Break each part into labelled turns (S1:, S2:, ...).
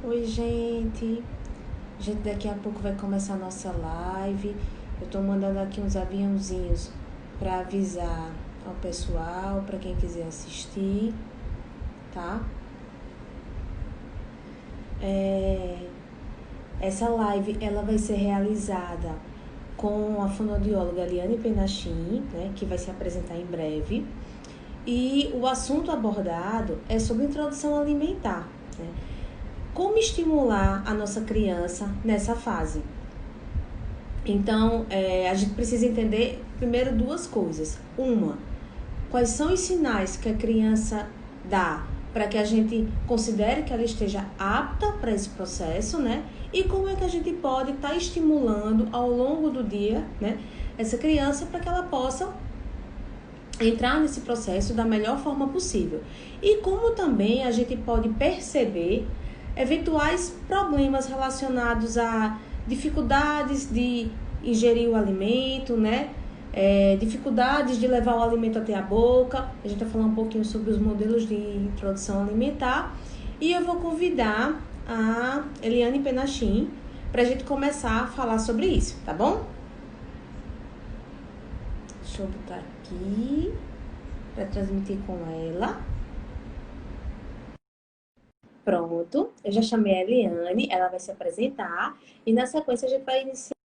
S1: Oi, gente. Gente, daqui a pouco vai começar a nossa live. Eu tô mandando aqui uns aviãozinhos para avisar ao pessoal, para quem quiser assistir, tá? Essa live, ela vai ser realizada com a fonoaudióloga Eliane Penachim, né, que vai se apresentar em breve. E o assunto abordado é sobre introdução alimentar, né? Como estimular a nossa criança nessa fase. Então, a gente precisa entender primeiro duas coisas. Uma, quais são os sinais que a criança dá para que a gente considere que ela esteja apta para esse processo, né? E como é que a gente pode estar estimulando ao longo do dia, né, essa criança para que ela possa entrar nesse processo da melhor forma possível. E como também a gente pode perceber eventuais problemas relacionados a dificuldades de ingerir o alimento, né? Dificuldades de levar o alimento até a boca. A gente vai falar um pouquinho sobre os modelos de introdução alimentar. E eu vou convidar a Eliane Penachim para a gente começar a falar sobre isso, tá bom? Deixa eu botar aqui para transmitir com ela. Pronto, eu já chamei a Eliane, ela vai se apresentar e na sequência a gente vai iniciar.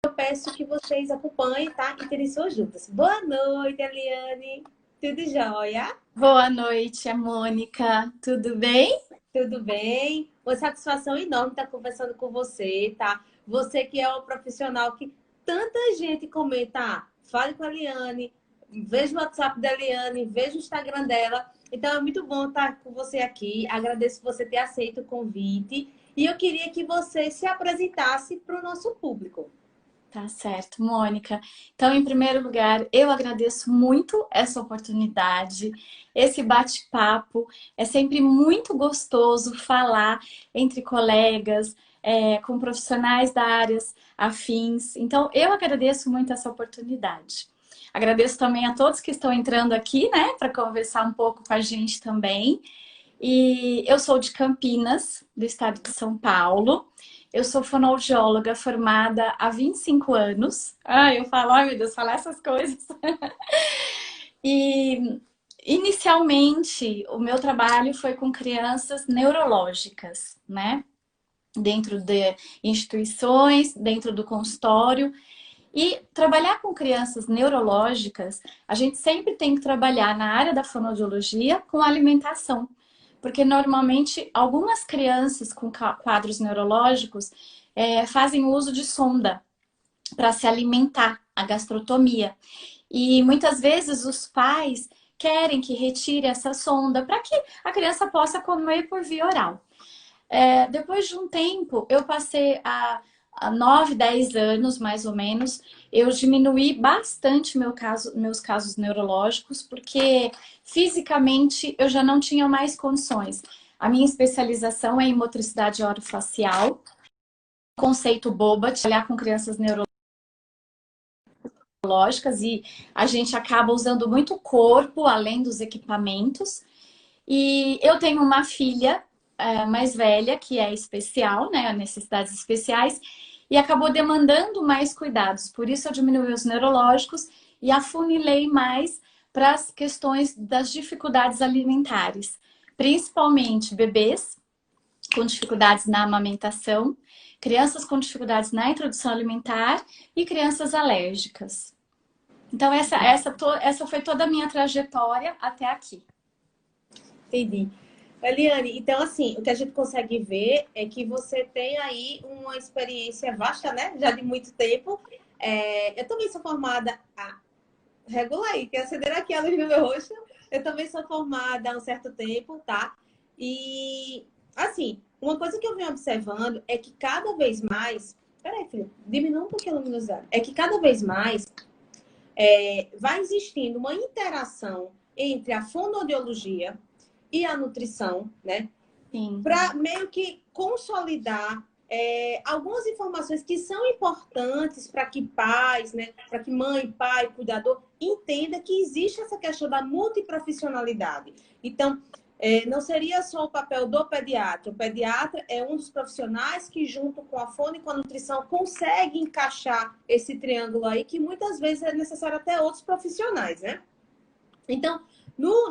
S1: Eu peço que vocês acompanhem, tá? E tirem suas dúvidas. Boa noite, Eliane. Tudo jóia?
S2: Boa noite, é Mônica. Tudo bem?
S1: Tudo bem? Uma satisfação enorme estar conversando com você, tá? Você que é o profissional que tanta gente comenta, fale com a Eliane, veja o WhatsApp da Eliane, veja o Instagram dela. Então é muito bom estar com você aqui. Agradeço você ter aceito o convite. E eu queria que você se apresentasse para o nosso público.
S2: Tá certo, Mônica. Então, em primeiro lugar, eu agradeço muito essa oportunidade, esse bate-papo. É sempre muito gostoso falar entre colegas, com profissionais da áreas afins. Então, eu agradeço muito essa oportunidade. Agradeço também a todos que estão entrando aqui, né, para conversar um pouco com a gente também. E eu sou de Campinas, do estado de São Paulo. Eu sou fonoaudióloga formada há 25 anos. Eu falo, ai meu Deus, falar essas coisas. E inicialmente o meu trabalho foi com crianças neurológicas, né? Dentro de instituições, dentro do consultório. E trabalhar com crianças neurológicas, a gente sempre tem que trabalhar na área da fonoaudiologia com alimentação. Porque normalmente algumas crianças com quadros neurológicos fazem uso de sonda para se alimentar, a gastrotomia. E muitas vezes os pais querem que retire essa sonda para que a criança possa comer por via oral. Depois de um tempo, eu passei a 9, 10 anos, mais ou menos, eu diminuí bastante meus casos neurológicos, porque fisicamente eu já não tinha mais condições. A minha especialização é em motricidade orofacial, conceito BOBA, trabalhar com crianças neurológicas, e a gente acaba usando muito o corpo, além dos equipamentos. E eu tenho uma filha mais velha, que é especial, né, necessidades especiais, e acabou demandando mais cuidados. Por isso eu diminui os neurológicos e afunilei mais para as questões das dificuldades alimentares, principalmente bebês com dificuldades na amamentação, crianças com dificuldades na introdução alimentar e crianças alérgicas. Então essa foi toda a minha trajetória até aqui.
S1: Entendi. Eliane, então assim, o que a gente consegue ver é que você tem aí uma experiência vasta, né? Já de muito tempo. Eu também sou formada. Regula aí, que acender aqui a luz no meu rosto. Eu também sou formada há um certo tempo, tá? E assim, uma coisa que eu venho observando é que cada vez mais. Peraí, filho, diminua um pouquinho a luminosidade. É que cada vez mais vai existindo uma interação entre a fonoaudiologia e a nutrição, né?
S2: Sim.
S1: Para meio que consolidar algumas informações que são importantes para que pais, né? Para que mãe, pai, cuidador entenda que existe essa questão da multiprofissionalidade. Então, Não seria só o papel do pediatra. O pediatra é um dos profissionais que, junto com a fono e com a nutrição, consegue encaixar esse triângulo aí, que muitas vezes é necessário até outros profissionais, né? Então,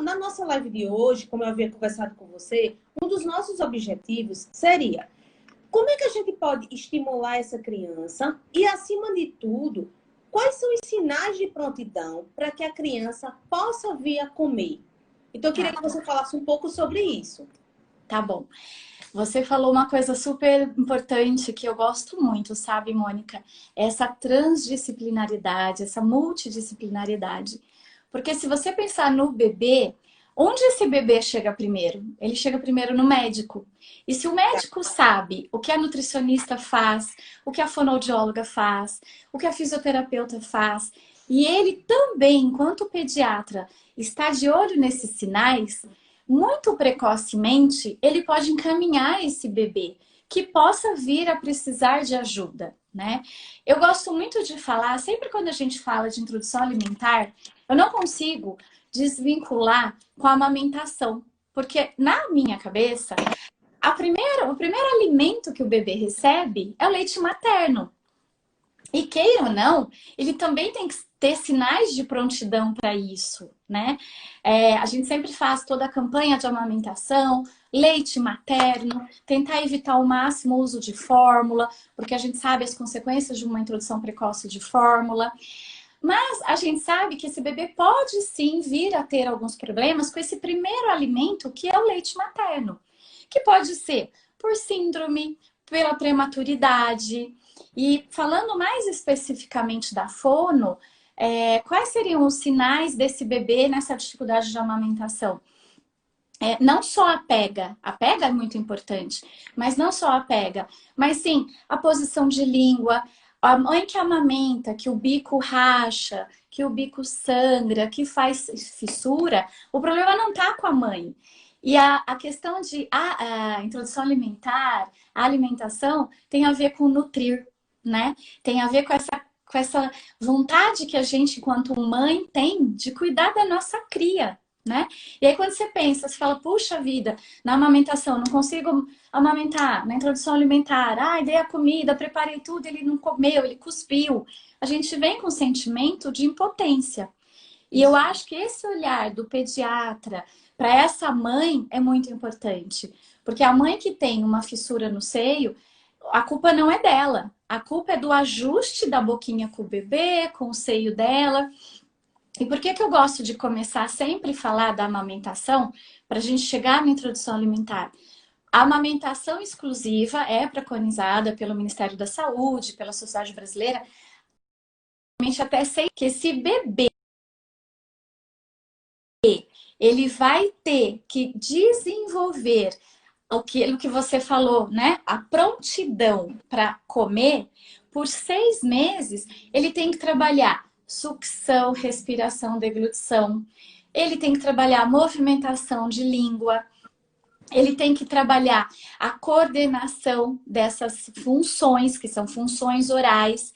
S1: na nossa live de hoje, como eu havia conversado com você, um dos nossos objetivos seria como é que a gente pode estimular essa criança e, acima de tudo, quais são os sinais de prontidão para que a criança possa vir a comer? Então, eu queria que você falasse um pouco sobre isso.
S2: Tá bom. Você falou uma coisa super importante que eu gosto muito, sabe, Mônica? Essa transdisciplinaridade, essa multidisciplinaridade. Porque se você pensar no bebê, onde esse bebê chega primeiro? Ele chega primeiro no médico. E se o médico sabe o que a nutricionista faz, o que a fonoaudióloga faz, o que a fisioterapeuta faz, e ele também, enquanto pediatra, está de olho nesses sinais, muito precocemente, ele pode encaminhar esse bebê que possa vir a precisar de ajuda, né? Eu gosto muito de falar, sempre quando a gente fala de introdução alimentar, eu não consigo desvincular com a amamentação, porque na minha cabeça, o primeiro alimento que o bebê recebe é o leite materno. E queira ou não, ele também tem que ter sinais de prontidão para isso, né? A gente sempre faz toda a campanha de amamentação, leite materno, tentar evitar ao máximo o uso de fórmula, porque a gente sabe as consequências de uma introdução precoce de fórmula. Mas a gente sabe que esse bebê pode sim vir a ter alguns problemas com esse primeiro alimento, que é o leite materno, que pode ser por síndrome, pela prematuridade. E falando mais especificamente da fono, quais seriam os sinais desse bebê nessa dificuldade de amamentação? Não só a pega é muito importante, mas não só a pega, mas sim a posição de língua, a mãe que amamenta, que o bico racha, que o bico sangra, que faz fissura, o problema não está com a mãe. E a questão de a introdução alimentar, a alimentação, tem a ver com nutrir, né? Tem a ver com essa vontade que a gente, enquanto mãe, tem de cuidar da nossa cria, né? E aí quando você pensa, você fala, puxa vida, na amamentação, não consigo amamentar, na introdução alimentar, dei a comida, preparei tudo, ele não comeu, ele cuspiu. A gente vem com um sentimento de impotência. E eu acho que esse olhar do pediatra para essa mãe é muito importante. Porque a mãe que tem uma fissura no seio, a culpa não é dela. A culpa é do ajuste da boquinha com o bebê, com o seio dela. E por que eu gosto de começar sempre a falar da amamentação para a gente chegar na introdução alimentar? A amamentação exclusiva é preconizada pelo Ministério da Saúde, pela Sociedade Brasileira. Até sei que esse bebê ele vai ter que desenvolver aquilo que você falou, né? A prontidão para comer, por 6 meses, ele tem que trabalhar sucção, respiração, deglutição. Ele tem que trabalhar movimentação de língua. Ele tem que trabalhar a coordenação dessas funções, que são funções orais.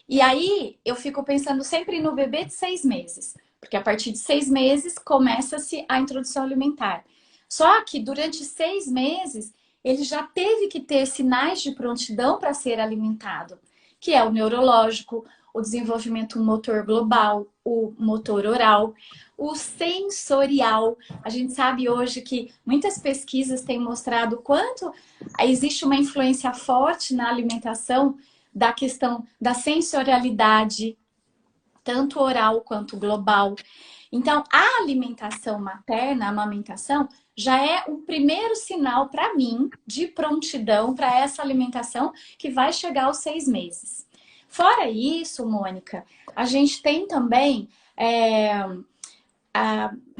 S2: E aí, eu fico pensando sempre no bebê de 6 meses. Porque a partir de 6 meses, começa-se a introdução alimentar. Só que durante 6 meses, ele já teve que ter sinais de prontidão para ser alimentado. Que é o neurológico, o desenvolvimento motor global, o motor oral, o sensorial. A gente sabe hoje que muitas pesquisas têm mostrado quanto existe uma influência forte na alimentação da questão da sensorialidade, tanto oral quanto global. Então, a alimentação materna, a amamentação, já é o primeiro sinal para mim de prontidão para essa alimentação que vai chegar aos 6 meses. Fora isso, Mônica, a gente tem também,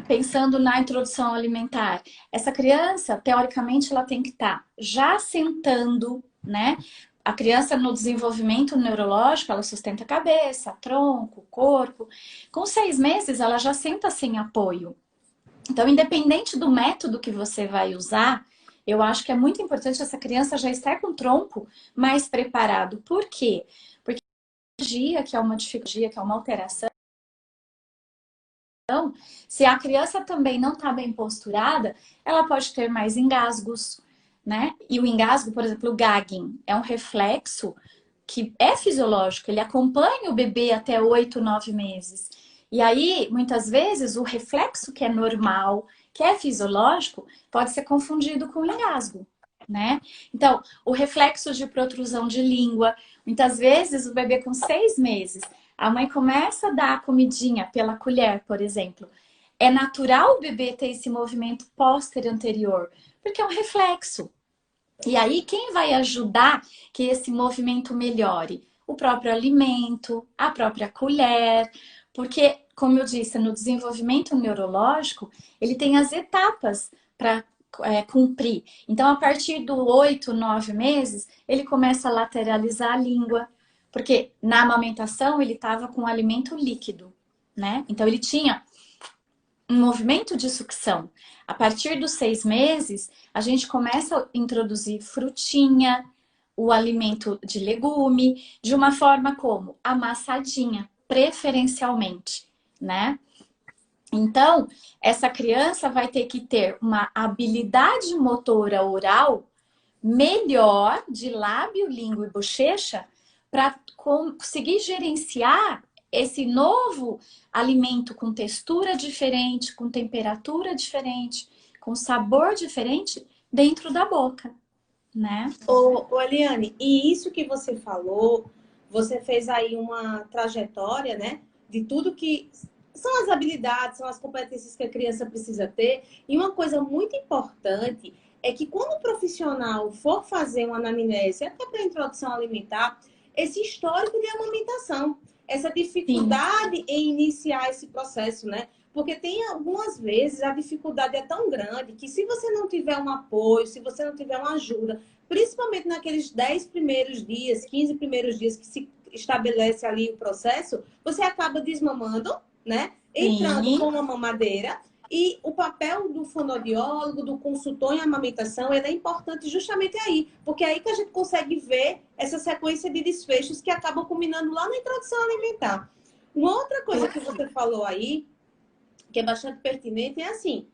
S2: pensando na introdução alimentar, essa criança, teoricamente, ela tem que estar já sentando, né? A criança no desenvolvimento neurológico, ela sustenta a cabeça, tronco, corpo. Com 6 meses, ela já senta sem apoio. Então, independente do método que você vai usar, eu acho que é muito importante essa criança já estar com o tronco mais preparado. Por quê? Porque a que é uma dificuldade, que é uma alteração, Se a criança também não está bem posturada, ela pode ter mais engasgos, né? E o engasgo, por exemplo, o gagging, é um reflexo que é fisiológico, ele acompanha o bebê até 8, 9 meses. E aí, muitas vezes, o reflexo que é normal, que é fisiológico, pode ser confundido com engasgo, né? Então, o reflexo de protrusão de língua, muitas vezes o bebê com 6 meses, a mãe começa a dar a comidinha pela colher, por exemplo. É natural o bebê ter esse movimento póster anterior, porque é um reflexo. E aí, quem vai ajudar que esse movimento melhore? O próprio alimento, a própria colher, porque, como eu disse, no desenvolvimento neurológico, ele tem as etapas para cumprir. Então, a partir do 8, 9 meses, ele começa a lateralizar a língua, porque na amamentação ele estava com alimento líquido, né? Então, ele tinha um movimento de sucção. A partir dos 6 meses, a gente começa a introduzir frutinha, o alimento de legume, de uma forma como amassadinha, preferencialmente, né? Então, essa criança vai ter que ter uma habilidade motora oral melhor de lábio, língua e bochecha para conseguir gerenciar esse novo alimento com textura diferente, com temperatura diferente, com sabor diferente dentro da boca, né?
S1: Eliane, e isso que você falou, você fez aí uma trajetória, né, de tudo que são as habilidades, são as competências que a criança precisa ter. E uma coisa muito importante é que quando o profissional for fazer uma anamnese, até para introdução alimentar, esse histórico de amamentação, essa
S2: Sim,
S1: dificuldade em iniciar esse processo, né? Porque tem algumas vezes a dificuldade é tão grande que se você não tiver um apoio, se você não tiver uma ajuda, principalmente naqueles 10 primeiros dias, 15 primeiros dias que se estabelece ali o processo, você acaba desmamando, né? Entrando com
S2: sim,
S1: uma mamadeira. E o papel do fonoaudiólogo, do consultor em amamentação, ele é importante justamente aí, porque é aí que a gente consegue ver essa sequência de desfechos que acabam culminando lá na introdução alimentar. Uma outra coisa que você falou aí, que é bastante pertinente, é assim,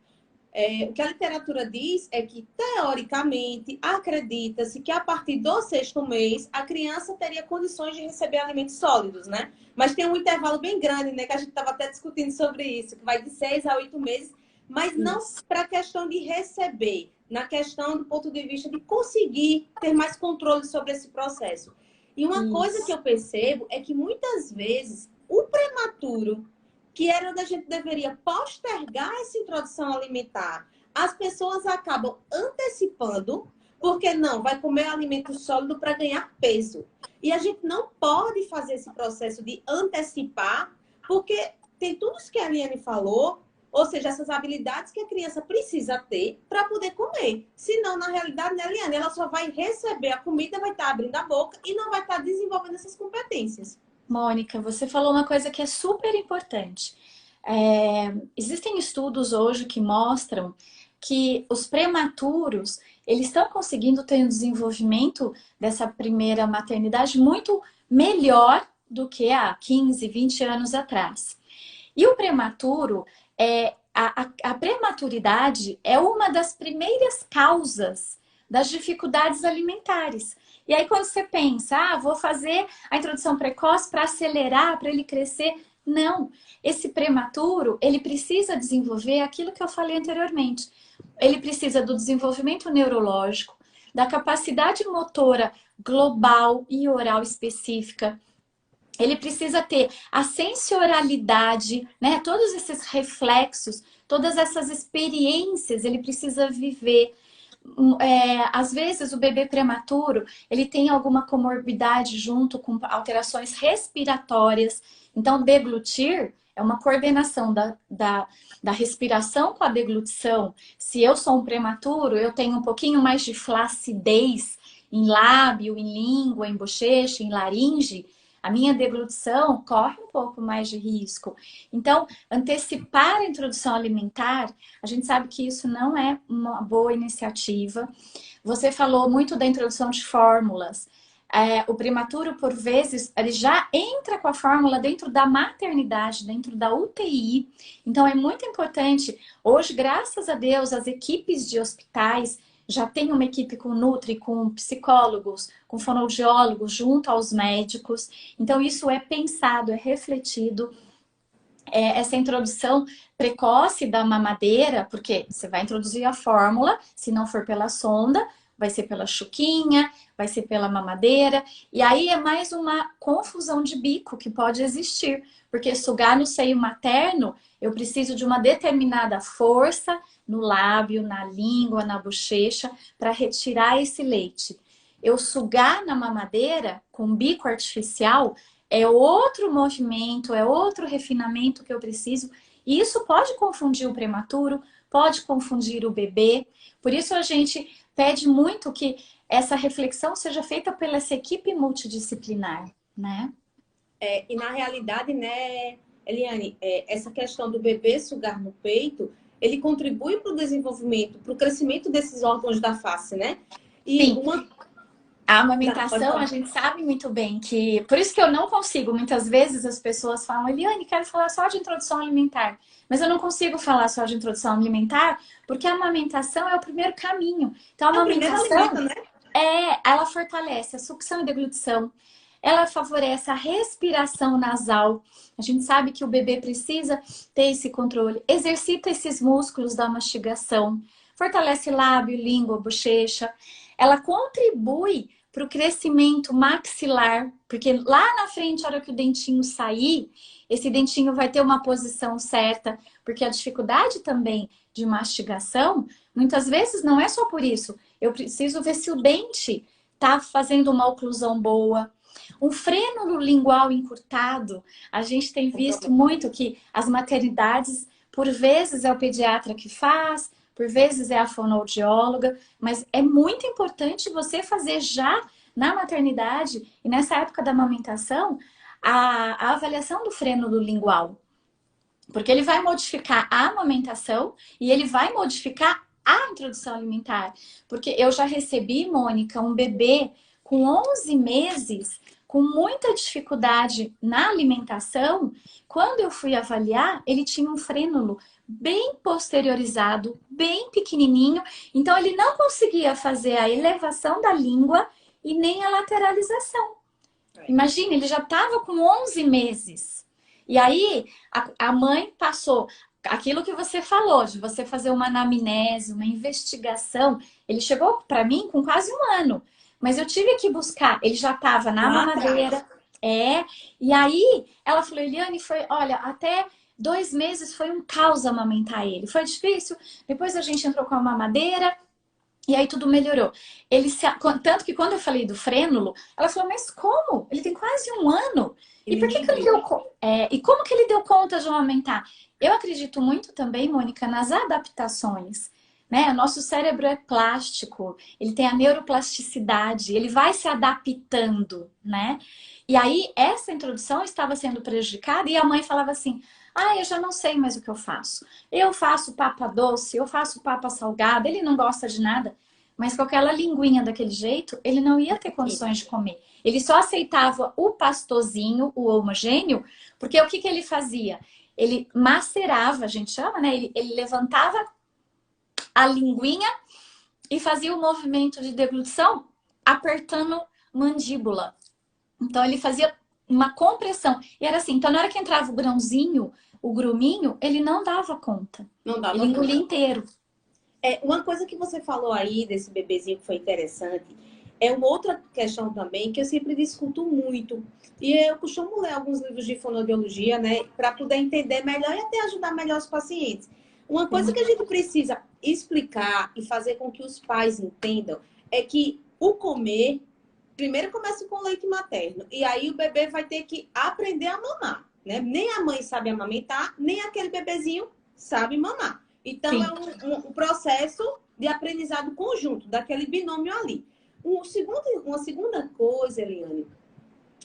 S1: o que a literatura diz é que, teoricamente, acredita-se que a partir do sexto mês, a criança teria condições de receber alimentos sólidos, né? Mas tem um intervalo bem grande, né? Que a gente estava até discutindo sobre isso, que vai de 6 a 8 meses, mas não
S2: isso.
S1: para a questão de receber, na questão do ponto de vista de conseguir ter mais controle sobre esse processo. E uma coisa que
S2: Isso.
S1: eu percebo é que, muitas vezes, o prematuro que era onde a gente deveria postergar essa introdução alimentar, as pessoas acabam antecipando, porque não, vai comer alimento sólido para ganhar peso. E a gente não pode fazer esse processo de antecipar, porque tem tudo isso que a Eliane falou, ou seja, essas habilidades que a criança precisa ter para poder comer. Senão, na realidade, né, Eliane, ela só vai receber a comida, vai estar abrindo a boca e não vai estar desenvolvendo essas competências.
S2: Mônica, você falou uma coisa que é super importante. Existem estudos hoje que mostram que os prematuros, eles estão conseguindo ter um desenvolvimento dessa primeira maternidade muito melhor do que há 15, 20 anos atrás. E o prematuro, a prematuridade é uma das primeiras causas das dificuldades alimentares. E aí, quando você pensa, vou fazer a introdução precoce para acelerar, para ele crescer. Não, esse prematuro, ele precisa desenvolver aquilo que eu falei anteriormente. Ele precisa do desenvolvimento neurológico, da capacidade motora global e oral específica. Ele precisa ter a sensorialidade, né? Todos esses reflexos, todas essas experiências, ele precisa viver. Às vezes o bebê prematuro ele tem alguma comorbidade junto com alterações respiratórias. Então, deglutir é uma coordenação da respiração com a deglutição. Se eu sou um prematuro, eu tenho um pouquinho mais de flacidez em lábio, em língua, em bochecha, em laringe. A minha deglutição corre um pouco mais de risco. Então, antecipar a introdução alimentar, a gente sabe que isso não é uma boa iniciativa. Você falou muito da introdução de fórmulas. o prematuro, por vezes, ele já entra com a fórmula dentro da maternidade, dentro da UTI. Então, é muito importante. Hoje, graças a Deus, as equipes de hospitais já têm uma equipe com nutri, com psicólogos, com fonoaudiólogos, junto aos médicos. Então, isso é pensado, é refletido. Essa introdução precoce da mamadeira, porque você vai introduzir a fórmula, se não for pela sonda, vai ser pela chuquinha, vai ser pela mamadeira, e aí é mais uma confusão de bico que pode existir, porque sugar no seio materno, eu preciso de uma determinada força no lábio, na língua, na bochecha, para retirar esse leite. Eu sugar na mamadeira com bico artificial é outro movimento, é outro refinamento que eu preciso, e isso pode confundir o prematuro, pode confundir o bebê, por isso a gente pede muito que essa reflexão seja feita pela essa equipe multidisciplinar, né?
S1: E na realidade, né, Eliane, essa questão do bebê sugar no peito, ele contribui para o desenvolvimento, para o crescimento desses órgãos da face, né? E
S2: Sim.
S1: uma...
S2: A
S1: Pode
S2: amamentação, a
S1: falar.
S2: gente sabe muito bem que... Por isso que eu não consigo. Muitas vezes as pessoas falam, Eliane, quero falar só de introdução alimentar. Mas eu não consigo falar só de introdução alimentar, porque a amamentação é o primeiro caminho. Então, a
S1: É o primeiro alimento,
S2: amamentação,
S1: né?
S2: ela fortalece a sucção e deglutição. Ela favorece a respiração nasal. A gente sabe que o bebê precisa ter esse controle. Exercita esses músculos da mastigação. Fortalece lábio, língua, bochecha. Ela contribui para o crescimento maxilar, porque lá na frente, a hora que o dentinho sair, esse dentinho vai ter uma posição certa, porque a dificuldade também de mastigação, muitas vezes não é só por isso. Eu preciso ver se o dente está fazendo uma oclusão boa. Um frênulo lingual encurtado, a gente tem visto muito que as maternidades, por vezes é o pediatra que faz, por vezes é a fonoaudióloga, mas é muito importante você fazer já na maternidade e nessa época da amamentação a avaliação do frênulo lingual. Porque ele vai modificar a amamentação e ele vai modificar a introdução alimentar. Porque eu já recebi, Mônica, um bebê com 11 meses, com muita dificuldade na alimentação. Quando eu fui avaliar, ele tinha um frênulo bem posteriorizado, bem pequenininho. Então, ele não conseguia fazer a elevação da língua e nem a lateralização. Imagina, ele já estava com 11 meses. E aí, a mãe passou aquilo que você falou, de você fazer uma anamnese, uma investigação. Ele chegou para mim com quase um ano. Mas eu tive que buscar. Ele já estava na mamadeira. E aí, ela falou, Eliane, olha, até 2 meses foi um caos amamentar ele. Foi difícil. Depois a gente entrou com a mamadeira. E aí tudo melhorou. Tanto que quando eu falei do frênulo, ela falou, mas como? Ele tem quase um ano. E por que ele deu e como que ele deu conta de amamentar? Eu acredito muito também, Mônica, nas adaptações. Né? O nosso cérebro é plástico, ele tem a neuroplasticidade, ele vai se adaptando, né? E aí, essa introdução estava sendo prejudicada e a mãe falava assim, eu já não sei mais o que eu faço. Eu faço papa doce, eu faço papa salgada, ele não gosta de nada. Mas com aquela linguinha daquele jeito, ele não ia ter condições de comer. Ele só aceitava o pastozinho, o homogêneo, porque o que ele fazia? Ele macerava, a gente chama, né? Ele levantava a linguinha e fazia o movimento de deglutição apertando mandíbula. Então ele fazia uma compressão. E era assim, então na hora que entrava o grãozinho, o gruminho, ele não dava conta.
S1: Não dava
S2: ele engolia inteiro.
S1: Uma coisa que você falou aí desse bebezinho que foi interessante, é uma outra questão também que eu sempre discuto muito. E eu costumo ler alguns livros de fonoaudiologia, né, para poder entender melhor e até ajudar melhor os pacientes. Uma coisa que a gente precisa explicar e fazer com que os pais entendam é que o comer primeiro começa com leite materno e aí o bebê vai ter que aprender a mamar, né? Nem a mãe sabe amamentar, nem aquele bebezinho sabe mamar. Então,
S2: Sim.
S1: é um processo de aprendizado conjunto, daquele binômio ali. Uma segunda coisa, Eliane,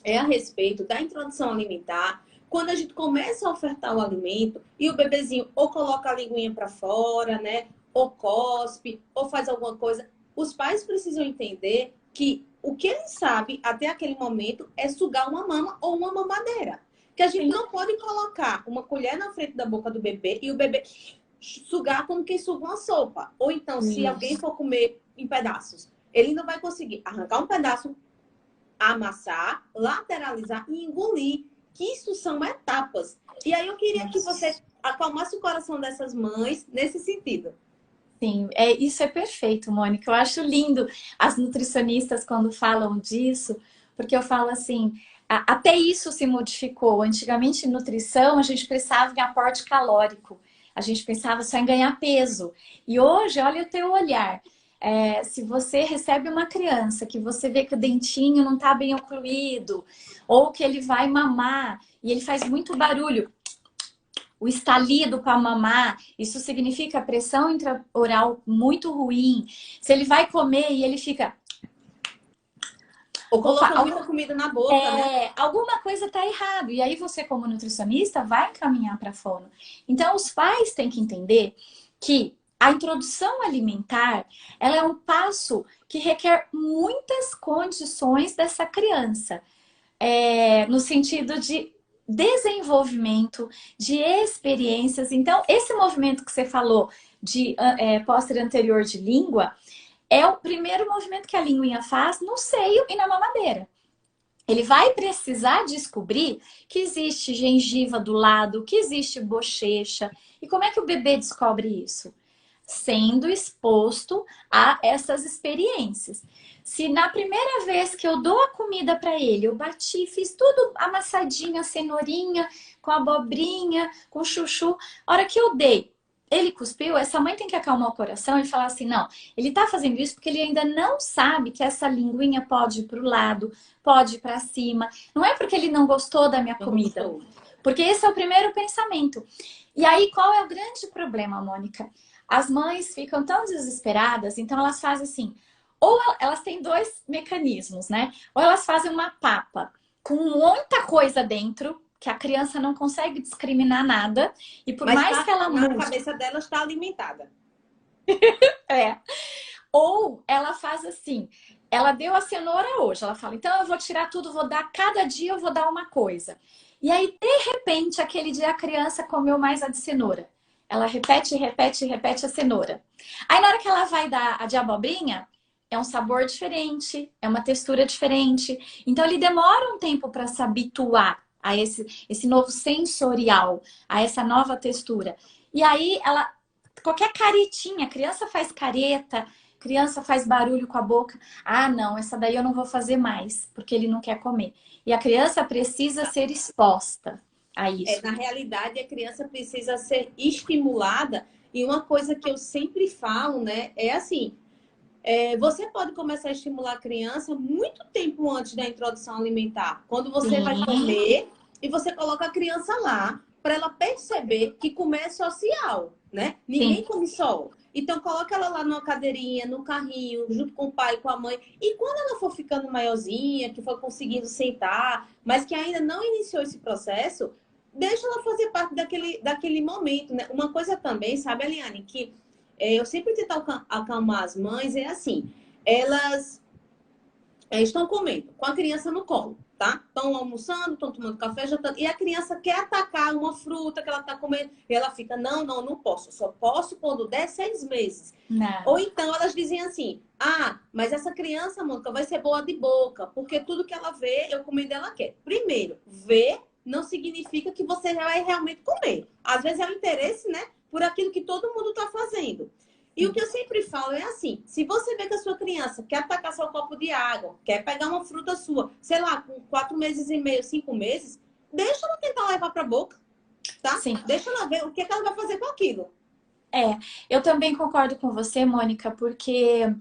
S1: é a respeito da introdução alimentar. Quando a gente começa a ofertar o alimento e o bebezinho ou coloca a linguinha para fora, né? Ou cospe, ou faz alguma coisa, os pais precisam entender que O que ele sabe até aquele momento é sugar uma mama ou uma mamadeira. Que a gente não pode colocar uma colher na frente da boca do bebê e o bebê sugar como quem suga uma sopa. Ou então, se alguém for comer em pedaços, ele não vai conseguir arrancar um pedaço, amassar, lateralizar e engolir. Que isso são etapas. E aí eu queria que você acalmasse o coração dessas mães nesse sentido.
S2: Sim, isso é perfeito, Mônica. Eu acho lindo as nutricionistas quando falam disso, porque eu falo assim, até isso se modificou. Antigamente, em nutrição, a gente pensava em aporte calórico, a gente pensava só em ganhar peso. E hoje, olha o teu olhar. Se você recebe uma criança que você vê que o dentinho não está bem ocluído, ou que ele vai mamar e ele faz muito barulho, o estalido para mamar, isso significa pressão intraoral muito ruim. Se ele vai comer e ele fica...
S1: Ou coloca muita comida na boca, né?
S2: Alguma coisa está errado. E aí você, como nutricionista, vai encaminhar para fono. Então, os pais têm que entender que a introdução alimentar, ela é um passo que requer muitas condições dessa criança. No sentido de desenvolvimento, de experiências. Então, esse movimento que você falou de póster anterior de língua é o primeiro movimento que a linguinha faz no seio e na mamadeira. Ele vai precisar descobrir que existe gengiva do lado, que existe bochecha. E como é que o bebê descobre isso? Sendo exposto a essas experiências. Se na primeira vez que eu dou a comida para ele, eu bati, fiz tudo amassadinho, a cenourinha, com a abobrinha, com chuchu, a hora que eu dei, ele cuspiu, essa mãe tem que acalmar o coração e falar assim, não, ele tá fazendo isso porque ele ainda não sabe que essa linguinha pode ir pro lado, pode ir pra cima. Não é porque ele não gostou da minha comida, porque esse é o primeiro pensamento. E aí, qual é o grande problema, Mônica? As mães ficam tão desesperadas, então elas fazem assim, ou elas têm dois mecanismos, né? Ou elas fazem uma papa com muita coisa dentro, que a criança não consegue discriminar nada, e por mais que ela
S1: na cabeça dela está alimentada.
S2: Ou ela faz assim, ela deu a cenoura hoje, ela fala, então eu vou tirar tudo, vou dar, cada dia eu vou dar uma coisa. E aí, de repente, aquele dia a criança comeu mais a de cenoura. Ela repete, repete, repete a cenoura. Aí na hora que ela vai dar a de abobrinha, é um sabor diferente, é uma textura diferente. Então ele demora um tempo para se habituar a esse novo sensorial, a essa nova textura. E aí ela, qualquer caretinha, criança faz careta, criança faz barulho com a boca. Ah, não, essa daí eu não vou fazer mais, porque ele não quer comer. E a criança precisa ser exposta a isso.
S1: Na realidade, a criança precisa ser estimulada. E uma coisa que eu sempre falo, né, é assim, você pode começar a estimular a criança muito tempo antes da introdução alimentar. Quando você vai comer e você coloca a criança lá, para ela perceber que comer é social, né? Ninguém come só. Então, coloca ela lá numa cadeirinha, no carrinho, junto com o pai e com a mãe. E quando ela for ficando maiorzinha, que for conseguindo sentar, mas que ainda não iniciou esse processo, deixa ela fazer parte daquele momento, né? Uma coisa também, sabe, Eliane, que eu sempre tento acalmar as mães, é assim, elas estão comendo com a criança no colo, tá? Estão almoçando, estão tomando café, e a criança quer atacar uma fruta que ela está comendo, e ela fica, não posso, só posso quando der 6 meses.
S2: Não.
S1: Ou então elas dizem assim, mas essa criança, Mônica, vai ser boa de boca, porque tudo que ela vê, eu comendo, ela quer. Primeiro, ver não significa que você vai realmente comer. Às vezes é o interesse, né, por aquilo que todo mundo está fazendo. E o que eu sempre falo é assim, se você vê que a sua criança quer atacar seu copo de água, quer pegar uma fruta sua, sei lá, com 4 meses e meio, 5 meses, deixa ela tentar levar para a boca, tá?
S2: Sim.
S1: Deixa ela ver o que ela vai fazer com aquilo.
S2: Eu também concordo com você, Mônica, porque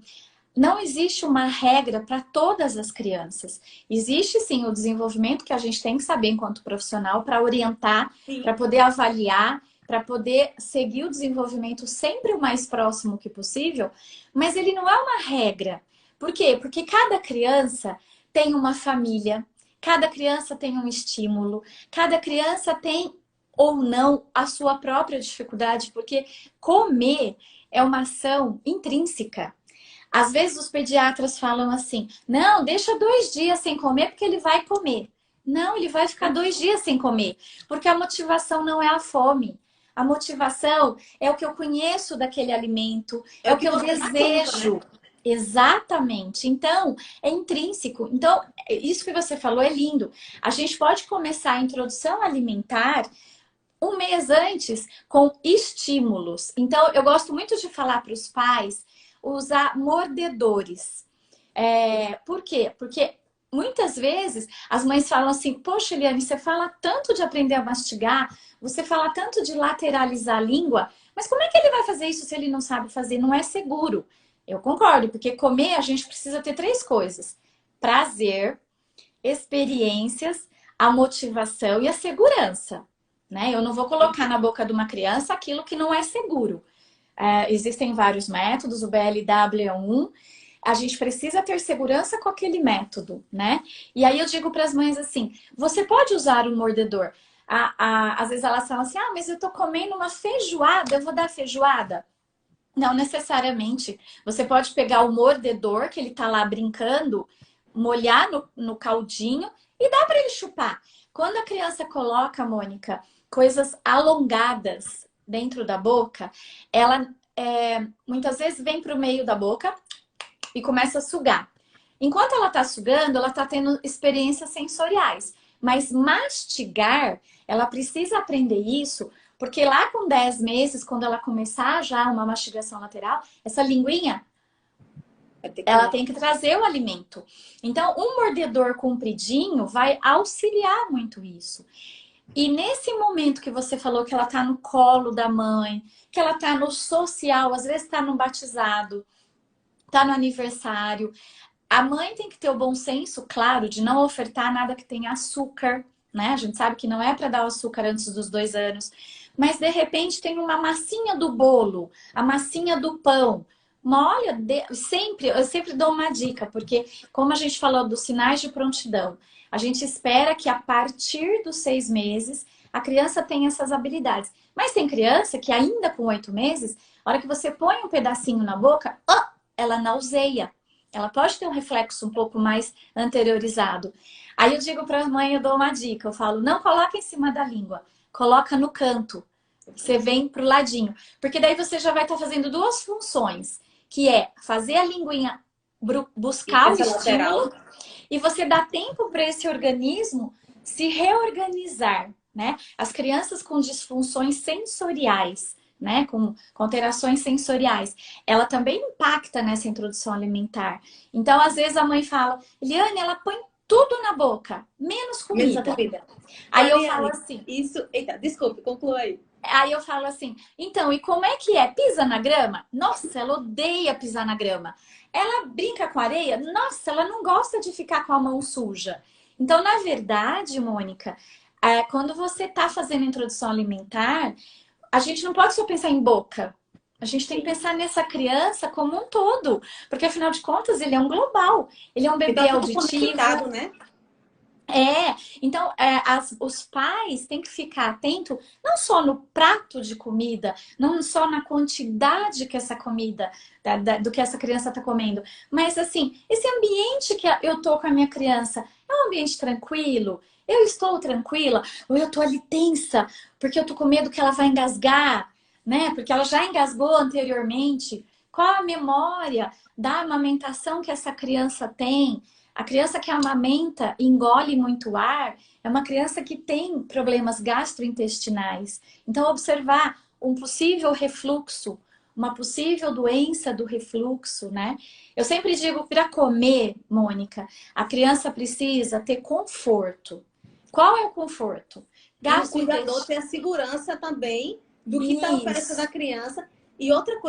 S2: não existe uma regra para todas as crianças. Existe sim o desenvolvimento que a gente tem que saber enquanto profissional para orientar, para poder avaliar, para poder seguir o desenvolvimento sempre o mais próximo que possível, mas ele não é uma regra. Por quê? Porque cada criança tem uma família, cada criança tem um estímulo, cada criança tem ou não a sua própria dificuldade, porque comer é uma ação intrínseca. Às vezes os pediatras falam assim, não, deixa 2 dias sem comer porque ele vai comer. Não, ele vai ficar 2 dias sem comer, porque a motivação não é a fome. A motivação é o que eu conheço daquele alimento, é o que eu desejo. Conta, né? Exatamente. Então, é intrínseco. Então, isso que você falou é lindo. A gente pode começar a introdução alimentar 1 mês antes com estímulos. Então, eu gosto muito de falar para os pais usar mordedores. Por quê? Porque muitas vezes as mães falam assim, poxa, Eliane, você fala tanto de aprender a mastigar, você fala tanto de lateralizar a língua, mas como é que ele vai fazer isso se ele não sabe fazer? Não é seguro. Eu concordo, porque comer a gente precisa ter 3 coisas: prazer, experiências, a motivação e a segurança. Né? Eu não vou colocar na boca de uma criança aquilo que não é seguro. Existem vários métodos, o BLW é um. A gente precisa ter segurança com aquele método, né? E aí eu digo para as mães assim, você pode usar o mordedor. Às vezes elas falam assim, mas eu tô comendo uma feijoada, eu vou dar feijoada? Não necessariamente. Você pode pegar o mordedor, que ele tá lá brincando, molhar no caldinho e dá para ele chupar. Quando a criança coloca, Mônica, coisas alongadas dentro da boca, ela muitas vezes vem para o meio da boca e começa a sugar. Enquanto ela está sugando, ela está tendo experiências sensoriais. Mas mastigar, ela precisa aprender isso, porque lá com 10 meses, quando ela começar já uma mastigação lateral, essa linguinha, ela tem que trazer o alimento. Então, um mordedor compridinho vai auxiliar muito isso. E nesse momento que você falou que ela tá no colo da mãe, que ela tá no social, às vezes tá no batizado, tá no aniversário, a mãe tem que ter o bom senso, claro, de não ofertar nada que tenha açúcar, né? A gente sabe que não é para dar o açúcar antes dos 2 anos. Mas, de repente, tem uma massinha do bolo, a massinha do pão. Olha, eu sempre dou uma dica, porque como a gente falou dos sinais de prontidão, a gente espera que a partir dos 6 meses a criança tenha essas habilidades. Mas tem criança que ainda com 8 meses, a hora que você põe um pedacinho na boca, ela nauseia. Ela pode ter um reflexo um pouco mais anteriorizado. Aí eu digo para a mãe, eu dou uma dica, eu falo, não coloca em cima da língua, coloca no canto. Você vem pro ladinho. Porque daí você já vai estar fazendo 2 funções, que é fazer a linguinha buscar o estímulo lateral. E você dá tempo para esse organismo se reorganizar, né? As crianças com disfunções sensoriais, né, com alterações sensoriais, ela também impacta nessa introdução alimentar. Então, às vezes a mãe fala, Eliane, ela põe tudo na boca, menos comida. Aí eu falo assim...
S1: Eita, desculpe, conclua aí.
S2: Aí eu falo assim, então, e como é que é? Pisa na grama? Nossa, ela odeia pisar na grama. Ela brinca com areia? Nossa, ela não gosta de ficar com a mão suja. Então, na verdade, Mônica, quando você está fazendo introdução alimentar, a gente não pode só pensar em boca. A gente tem que pensar nessa criança como um todo. Porque, afinal de contas, ele é um global. Ele é um bebê auditivo. Né? Então, os pais têm que ficar atentos não só no prato de comida, não só na quantidade que essa comida, do que essa criança está comendo, mas assim, esse ambiente que eu tô com a minha criança, é um ambiente tranquilo? Eu estou tranquila? Ou eu tô ali tensa, porque eu tô com medo que ela vai engasgar, né? Porque ela já engasgou anteriormente. Qual a memória da amamentação que essa criança tem? A criança que amamenta e engole muito ar é uma criança que tem problemas gastrointestinais. Então, observar um possível refluxo, uma possível doença do refluxo, né? Eu sempre digo, para comer, Mônica, a criança precisa ter conforto. Qual é o conforto?
S1: O cuidador tem a segurança também do que está oferecendo a criança. E outra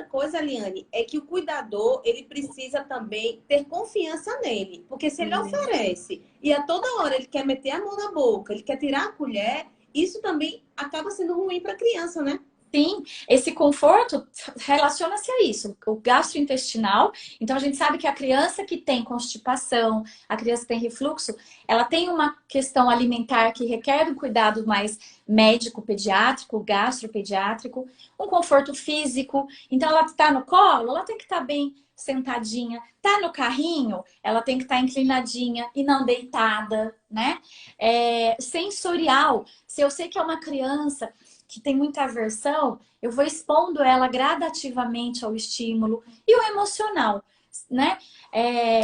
S1: coisa, Eliane, é que o cuidador, ele precisa também ter confiança nele. Porque se ele oferece e a toda hora ele quer meter a mão na boca, ele quer tirar a colher, isso também acaba sendo ruim para a criança, né?
S2: Sim, esse conforto relaciona-se a isso, o gastrointestinal. Então, a gente sabe que a criança que tem constipação, a criança que tem refluxo, ela tem uma questão alimentar que requer um cuidado mais médico, pediátrico, gastropediátrico, um conforto físico. Então, ela está no colo, ela tem que estar bem sentadinha. Tá no carrinho, ela tem que estar inclinadinha e não deitada, né? Sensorial. Se eu sei que é uma criança que tem muita aversão, eu vou expondo ela gradativamente ao estímulo e o emocional, né?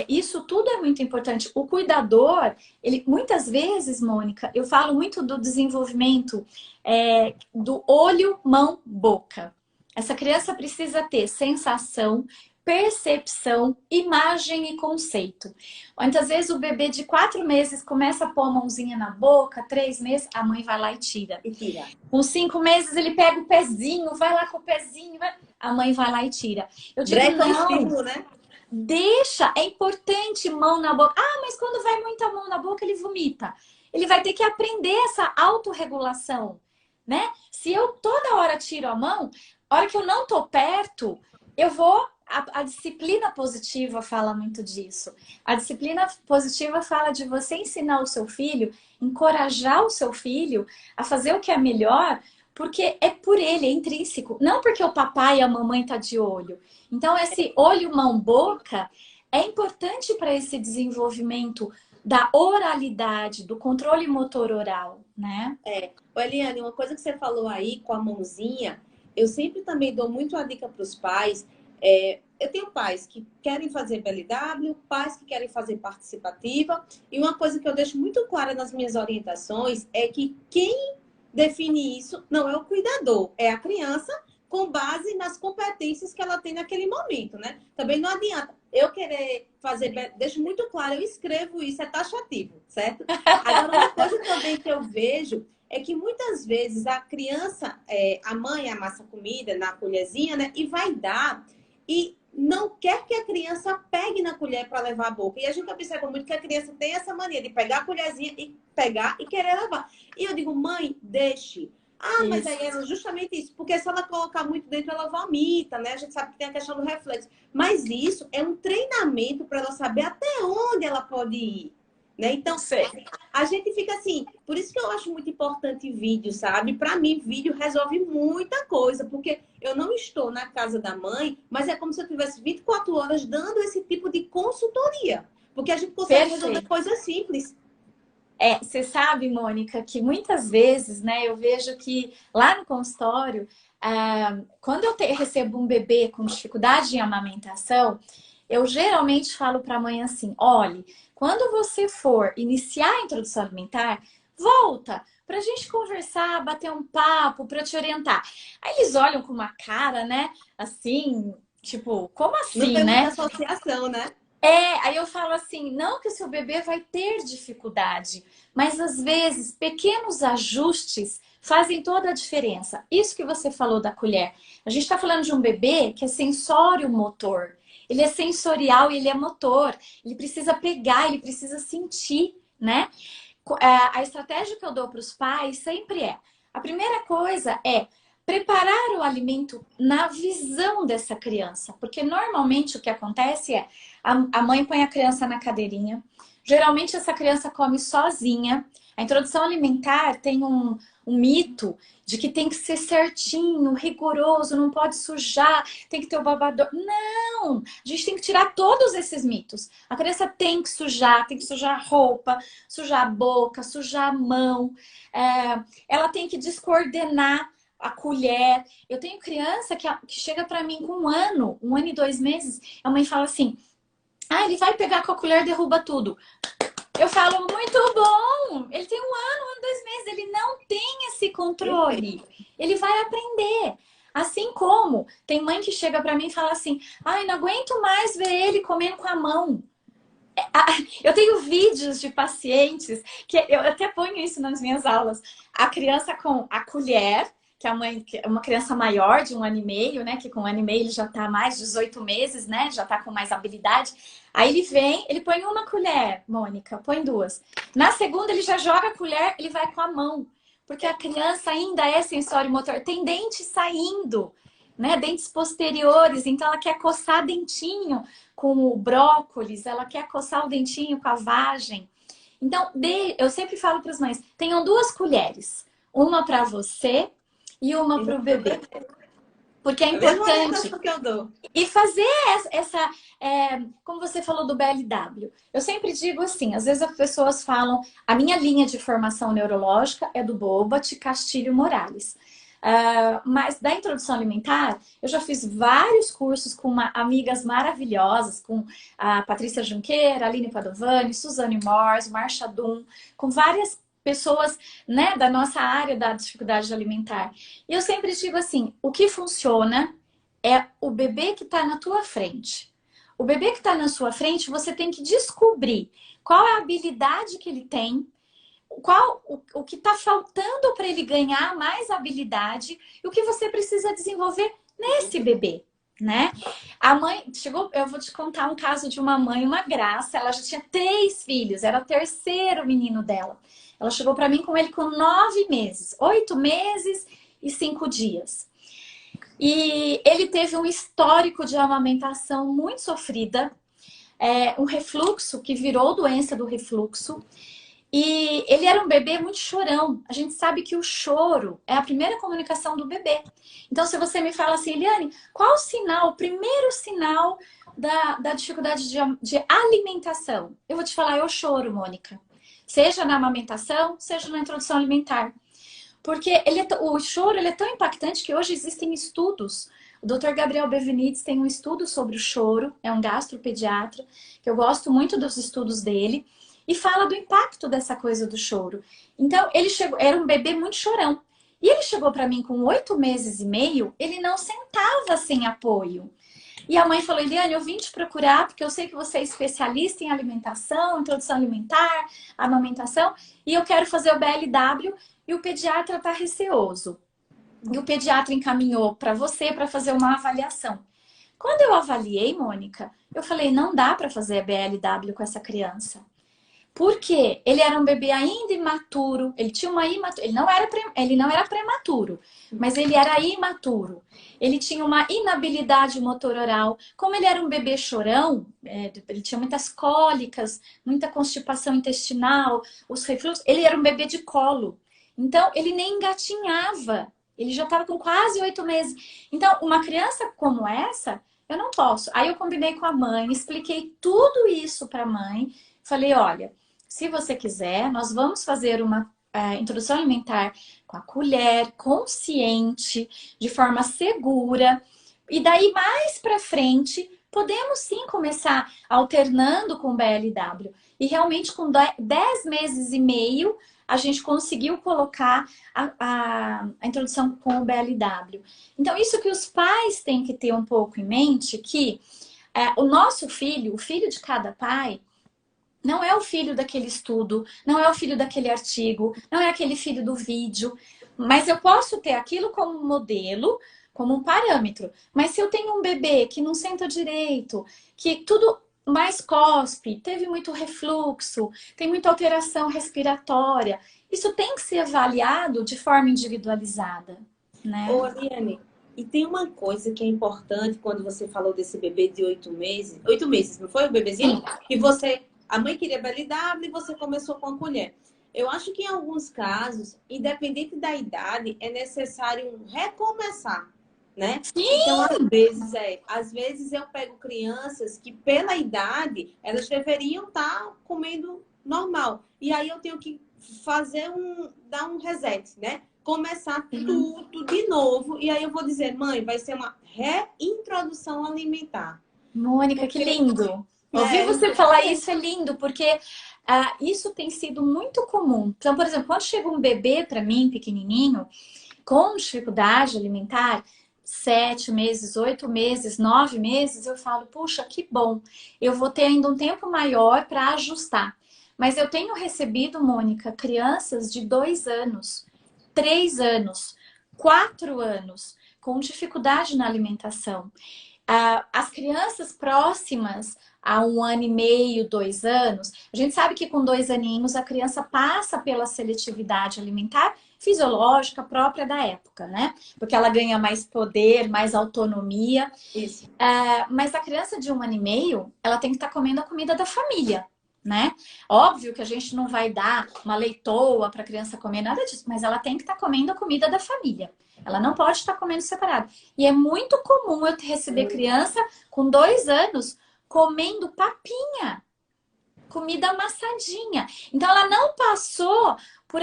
S2: Isso tudo é muito importante. O cuidador, ele muitas vezes, Mônica, eu falo muito do desenvolvimento do olho, mão, boca. Essa criança precisa ter sensação, percepção, imagem e conceito. Muitas vezes o bebê de 4 meses começa a pôr a mãozinha na boca, 3 meses, a mãe vai lá e tira. Com 5 meses ele pega o pezinho, vai lá com o pezinho, a mãe vai lá e tira. Eu digo,
S1: Breca o
S2: não,
S1: estímulo, né?
S2: deixa, é importante mão na boca. Ah, mas quando vai muita mão na boca, ele vomita. Ele vai ter que aprender essa autorregulação, né? Se eu toda hora tiro a mão, a hora que eu não tô perto, eu vou. A disciplina positiva fala muito disso. A disciplina positiva fala de você ensinar o seu filho, encorajar o seu filho a fazer o que é melhor, porque é por ele, é intrínseco. Não porque o papai e a mamãe tá de olho. Então, esse olho, mão, boca é importante para esse desenvolvimento da oralidade, do controle motor oral, né?
S1: Eliane, uma coisa que você falou aí com a mãozinha, eu sempre também dou muito a dica para os pais. Eu tenho pais que querem fazer BLW, pais que querem fazer participativa, e uma coisa que eu deixo muito clara nas minhas orientações é que quem define isso não é o cuidador, é a criança com base nas competências que ela tem naquele momento, né? Também não adianta eu querer fazer, deixo muito claro, eu escrevo isso, é taxativo, certo? Agora, uma coisa também que eu vejo é que muitas vezes a criança, a mãe amassa comida na colherzinha, né? E vai dar, e não quer que a criança pegue na colher para levar a boca. E a gente observa muito que a criança tem essa mania de pegar a colherzinha e pegar e querer levar. E eu digo, mãe, deixe. Ah, mas aí era justamente isso. Porque se ela colocar muito dentro, ela vomita, né? A gente sabe que tem a questão do reflexo. Mas isso é um treinamento para ela saber até onde ela pode ir. Né? Então, a gente fica assim, por isso que eu acho muito importante vídeo, sabe? Para mim, vídeo resolve muita coisa, porque eu não estou na casa da mãe, mas é como se eu tivesse 24 horas dando esse tipo de consultoria, porque a gente consegue resolver coisas simples.
S2: Você sabe, Mônica, que muitas vezes, né, eu vejo que lá no consultório, quando eu recebo um bebê com dificuldade em amamentação, eu geralmente falo para a mãe assim: olhe, quando você for iniciar a introdução alimentar, volta para a gente conversar, bater um papo, para te orientar. Aí eles olham com uma cara, né, assim, tipo, como assim,
S1: não tem
S2: né?
S1: muita associação, né?
S2: Aí eu falo assim, não que o seu bebê vai ter dificuldade, mas às vezes pequenos ajustes fazem toda a diferença. Isso que você falou da colher. A gente está falando de um bebê que é sensório motor. Ele é sensorial e ele é motor. Ele precisa pegar, ele precisa sentir, né? A estratégia que eu dou para os pais sempre a primeira coisa é preparar o alimento na visão dessa criança. Porque normalmente o que acontece a mãe põe a criança na cadeirinha. Geralmente essa criança come sozinha. A introdução alimentar tem um mito de que tem que ser certinho, rigoroso, não pode sujar, tem que ter o babador. Não! A gente tem que tirar todos esses mitos. A criança tem que sujar a roupa, sujar a boca, sujar a mão. Ela tem que descoordenar a colher. Eu tenho criança que chega para mim com 1 ano e 2 meses, a mãe fala assim: ah, ele vai pegar com a colher e derruba tudo. Eu falo, muito bom! Ele tem 1 ano e 2 meses, ele não tem esse controle. Ele vai aprender. Assim como tem mãe que chega para mim e fala assim: ai, não aguento mais ver ele comendo com a mão. Eu tenho vídeos de pacientes que eu até ponho isso nas minhas aulas. A criança com a colher, que a mãe, uma criança maior de 1 ano e meio, né? Que com 1 ano e meio ele já tá mais de 18 meses, né? Já tá com mais habilidade. Aí ele vem, ele põe 1 colher, Mônica, põe 2. Na segunda ele já joga a colher, ele vai com a mão. porque a criança ainda é sensório-motor, tem dente saindo, né? Dentes posteriores, então ela quer coçar dentinho com o brócolis, ela quer coçar o dentinho com a vagem. Então, eu sempre falo para as mães, tenham 2 colheres, uma para você e uma para o bebê. Porque é importante.
S1: Que eu dou.
S2: E fazer essa, como você falou do BLW, eu sempre digo assim, às vezes as pessoas falam, a minha linha de formação neurológica é do Bobat Castilho Morales. Mas da introdução alimentar, eu já fiz vários cursos com amigas maravilhosas, com a Patrícia Junqueira, Aline Padovani, Suzane Morse, Marcia Dum, com várias pessoas, né, da nossa área da dificuldade alimentar. E eu sempre digo assim, o que funciona é o bebê que está na tua frente. O bebê que está na sua frente, você tem que descobrir qual é a habilidade que ele tem, o que está faltando para ele ganhar mais habilidade e o que você precisa desenvolver nesse bebê, né? A mãe chegou, eu vou te contar um caso de uma mãe, uma graça, ela já tinha 3 filhos, era o terceiro menino dela. Ela chegou para mim com ele com 9 meses, 8 meses e 5 dias. E ele teve um histórico de amamentação muito sofrida, um refluxo que virou doença do refluxo. E ele era um bebê muito chorão. A gente sabe que o choro é a primeira comunicação do bebê. Então, se você me fala assim, Eliane, qual o sinal, o primeiro sinal da dificuldade de alimentação? Eu vou te falar, é o choro, Mônica. Seja na amamentação, seja na introdução alimentar. Porque o choro ele é tão impactante que hoje existem estudos. O Dr. Gabriel Bevenides tem um estudo sobre o choro, é um gastropediatra, que eu gosto muito dos estudos dele, e fala do impacto dessa coisa do choro. Então, ele chegou, era um bebê muito chorão. E ele chegou para mim com 8 meses e meio, ele não sentava sem apoio. E a mãe falou, Eliane, eu vim te procurar porque eu sei que você é especialista em alimentação, introdução alimentar, amamentação, e eu quero fazer o BLW e o pediatra está receoso. E o pediatra encaminhou para você para fazer uma avaliação. Quando eu avaliei, Mônica, eu falei, não dá para fazer a BLW com essa criança. Porque ele era um bebê ainda imaturo, ele tinha uma ele não era prematuro, mas ele era imaturo. Ele tinha uma inabilidade motor oral. Como ele era um bebê chorão, ele tinha muitas cólicas, muita constipação intestinal, os refluxos, ele era um bebê de colo. Então, ele nem engatinhava. Ele já estava com quase 8 meses. Então, uma criança como essa, eu não posso. Aí eu combinei com a mãe, expliquei tudo isso para a mãe. Falei, olha, se você quiser, nós vamos fazer uma introdução alimentar com a colher, consciente, de forma segura. E daí, mais para frente, podemos sim começar alternando com o BLW. E realmente, com 10 meses e meio, a gente conseguiu colocar a introdução com o BLW. Então, isso que os pais têm que ter um pouco em mente, que o nosso filho, o filho de cada pai, não é o filho daquele estudo, não é o filho daquele artigo, não é aquele filho do vídeo. Mas eu posso ter aquilo como modelo, como um parâmetro. Mas se eu tenho um bebê que não senta direito, que tudo mais cospe, teve muito refluxo, tem muita alteração respiratória, isso tem que ser avaliado de forma individualizada, né?
S1: Ô, Eliane, e tem uma coisa que é importante quando você falou desse bebê de 8 meses. 8 meses, não foi o bebezinho?
S2: Sim.
S1: E você, a mãe queria BLW e você começou com a colher. Eu acho que em alguns casos, independente da idade, é necessário recomeçar, né?
S2: Sim.
S1: Então, às vezes eu pego crianças que pela idade, elas deveriam estar comendo normal. E aí eu tenho que dar um reset, né? Começar tudo de novo. E aí eu vou dizer, mãe, vai ser uma reintrodução alimentar.
S2: Mônica, que lindo! Ouvir você falar isso é lindo, porque isso tem sido muito comum. Então, por exemplo, quando chega um bebê para mim, pequenininho, com dificuldade alimentar, 7 meses, 8 meses, 9 meses, eu falo, puxa, que bom. Eu vou ter ainda um tempo maior para ajustar. Mas eu tenho recebido, Mônica, crianças de 2 anos, 3 anos, 4 anos, com dificuldade na alimentação. As crianças próximas a 1 ano e meio, 2 anos, a gente sabe que com 2 aninhos a criança passa pela seletividade alimentar, fisiológica própria da época, né? Porque ela ganha mais poder, mais autonomia.
S1: Isso.
S2: Mas a criança de 1 ano e meio, ela tem que estar comendo a comida da família, né? Óbvio que a gente não vai dar uma leitoa para a criança comer nada disso, mas ela tem que estar comendo a comida da família. Ela não pode estar comendo separado. E é muito comum eu receber criança com 2 anos comendo papinha, comida amassadinha. Então ela não passou por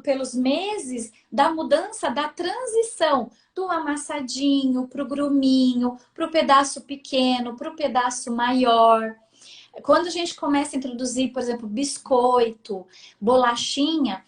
S2: pelos meses da mudança, da transição do amassadinho para o gruminho, para o pedaço pequeno, para o pedaço maior. Quando a gente começa a introduzir, por exemplo, biscoito, bolachinha,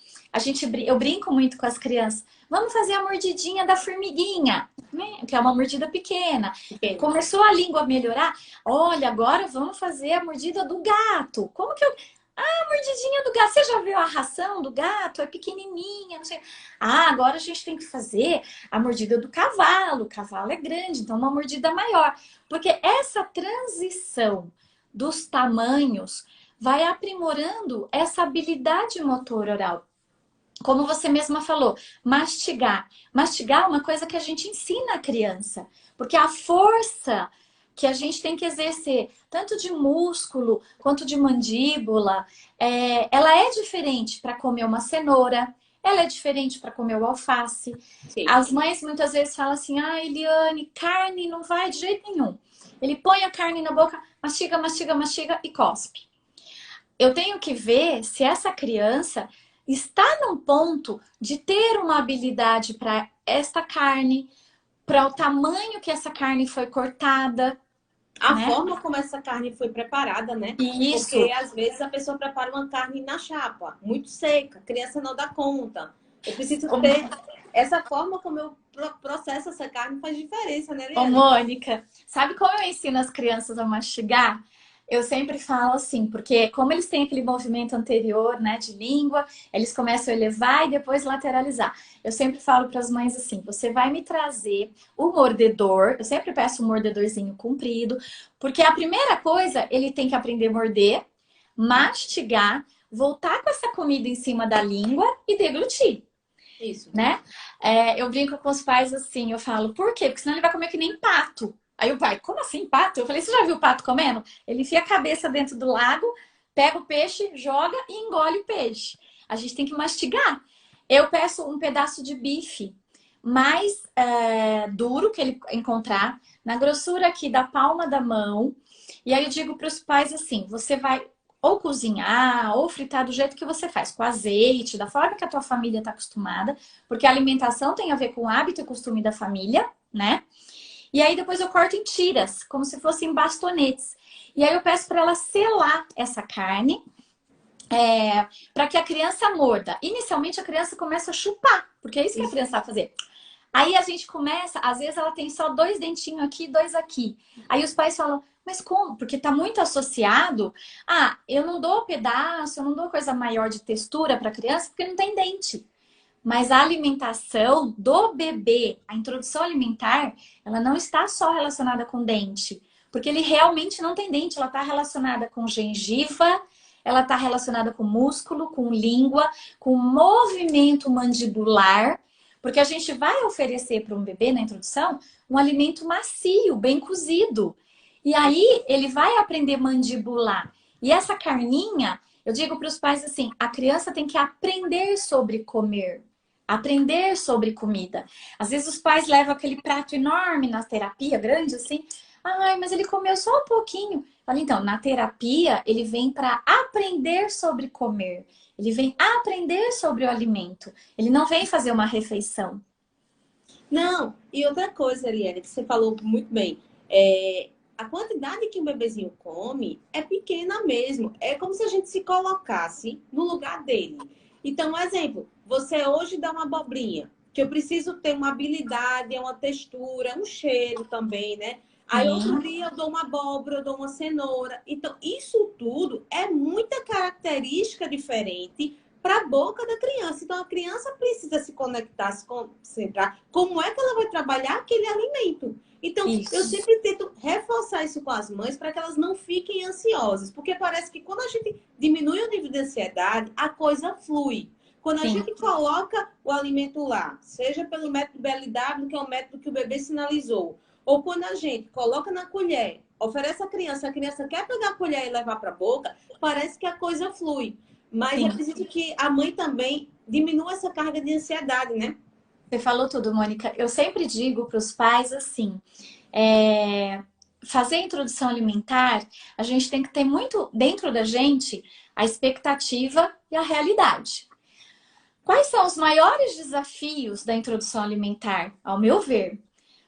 S2: eu brinco muito com as crianças. Vamos fazer a mordidinha da formiguinha, né? Que é uma mordida pequena. Começou a língua melhorar. Olha, agora vamos fazer a mordida do gato. Como que eu... a mordidinha do gato. Você já viu a ração do gato? É pequenininha, não sei. Agora a gente tem que fazer a mordida do cavalo. O cavalo é grande, então uma mordida maior. Porque essa transição dos tamanhos vai aprimorando essa habilidade motor oral. Como você mesma falou, mastigar. Mastigar é uma coisa que a gente ensina à criança. Porque a força que a gente tem que exercer, tanto de músculo quanto de mandíbula, ela é diferente para comer uma cenoura, ela é diferente para comer o alface. Sim. As mães muitas vezes falam assim, Eliane, carne não vai de jeito nenhum. Ele põe a carne na boca, mastiga, mastiga, mastiga e cospe. Eu tenho que ver se essa criança está num ponto de ter uma habilidade para esta carne, para o tamanho que essa carne foi cortada.
S1: A forma como essa carne foi preparada, né?
S2: Isso.
S1: Porque às vezes a pessoa prepara uma carne na chapa, muito seca, a criança não dá conta. Eu preciso ter essa forma como eu processo essa carne, faz diferença, né, Eliane?
S2: Ô, Mônica, sabe como eu ensino as crianças a mastigar? Eu sempre falo assim, porque como eles têm aquele movimento anterior, né, de língua, eles começam a elevar e depois lateralizar. Eu sempre falo para as mães assim, você vai me trazer o mordedor, eu sempre peço um mordedorzinho comprido, porque a primeira coisa, ele tem que aprender a morder, mastigar, voltar com essa comida em cima da língua e deglutir.
S1: Isso.
S2: Né? Eu brinco com os pais assim, eu falo, por quê? Porque senão ele vai comer que nem pato. Aí o pai, como assim pato? Eu falei, você já viu o pato comendo? Ele enfia a cabeça dentro do lago, pega o peixe, joga e engole o peixe. A gente tem que mastigar. Eu peço um pedaço de bife mais duro que ele encontrar, na grossura aqui da palma da mão. E aí eu digo para os pais assim, você vai ou cozinhar, ou fritar do jeito que você faz, com azeite, da forma que a tua família está acostumada, porque a alimentação tem a ver com o hábito e costume da família, né? E aí depois eu corto em tiras, como se fossem bastonetes. E aí eu peço para ela selar essa carne, para que a criança morda. Inicialmente a criança começa a chupar, porque é isso que a criança vai fazer. Aí a gente começa, às vezes ela tem só 2 dentinhos aqui, 2 aqui. Aí os pais falam, mas como? Porque tá muito associado. Eu não dou pedaço, eu não dou coisa maior de textura para criança, porque não tem dente. Mas a alimentação do bebê, a introdução alimentar, ela não está só relacionada com dente. Porque ele realmente não tem dente, ela está relacionada com gengiva, ela está relacionada com músculo, com língua, com movimento mandibular. Porque a gente vai oferecer para um bebê na introdução um alimento macio, bem cozido. E aí ele vai aprender a mandibular. E essa carninha, eu digo para os pais assim, a criança tem que aprender sobre comer. Aprender sobre comida. Às vezes os pais levam aquele prato enorme na terapia, grande assim. Mas ele comeu só um pouquinho. Fala, então, na terapia ele vem para aprender sobre comer. Ele vem aprender sobre o alimento. Ele não vem fazer uma refeição.
S1: Não, e outra coisa, Eliane, que você falou muito bem. A quantidade que um bebezinho come é pequena mesmo. É como se a gente se colocasse no lugar dele. Então, um exemplo, você hoje dá uma abobrinha, que eu preciso ter uma habilidade, uma textura, um cheiro também, né? Aí outro dia eu dou uma abóbora, eu dou uma cenoura. Então, isso tudo é muita característica diferente para a boca da criança. Então, a criança precisa se conectar, se concentrar. Como é que ela vai trabalhar aquele alimento? Então, eu sempre tento reforçar isso com as mães para que elas não fiquem ansiosas. Porque parece que quando a gente diminui o nível de ansiedade, a coisa flui. Quando a
S2: Sim.
S1: gente coloca o alimento lá, seja pelo método BLW, que é o método que o bebê sinalizou, ou quando a gente coloca na colher, oferece à criança, a criança quer pegar a colher e levar para a boca, parece que a coisa flui. Mas é
S2: Sim.
S1: preciso que a mãe também diminua essa carga de ansiedade, né?
S2: Você falou tudo, Mônica. Eu sempre digo para os pais assim: é, fazer a introdução alimentar, a gente tem que ter muito dentro da gente a expectativa e a realidade. Quais são os maiores desafios da introdução alimentar, ao meu ver?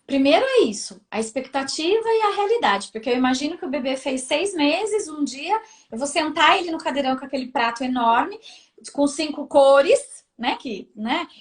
S2: Primeiro é isso, a expectativa e a realidade, porque eu imagino que o bebê fez 6 meses, um dia eu vou sentar ele no cadeirão com aquele prato enorme, com 5 cores,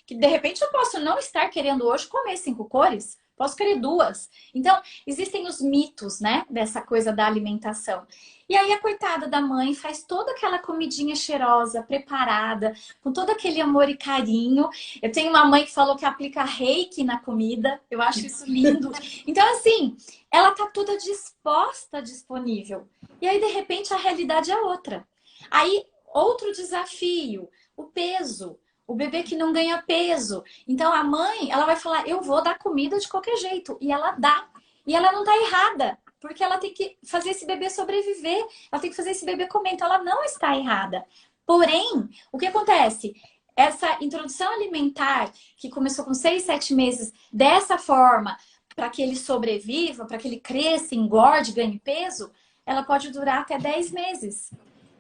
S2: que de repente eu posso não estar querendo hoje comer 5 cores, posso querer 2. Então, existem os mitos, né, dessa coisa da alimentação. E aí a coitada da mãe faz toda aquela comidinha cheirosa, preparada, com todo aquele amor e carinho. Eu tenho uma mãe que falou que aplica reiki na comida. Eu acho isso lindo. Então, assim, ela tá toda disposta, disponível. E aí, de repente, a realidade é outra. Aí, outro desafio, o peso. O bebê que não ganha peso. Então, a mãe, ela vai falar, eu vou dar comida de qualquer jeito. E ela dá. E ela não tá errada. Porque ela tem que fazer esse bebê sobreviver. Ela tem que fazer esse bebê comer. Então, ela não está errada. Porém, o que acontece? Essa introdução alimentar que começou com 6, 7 meses dessa forma, para que ele sobreviva, para que ele cresça, engorde, ganhe peso, ela pode durar até 10 meses.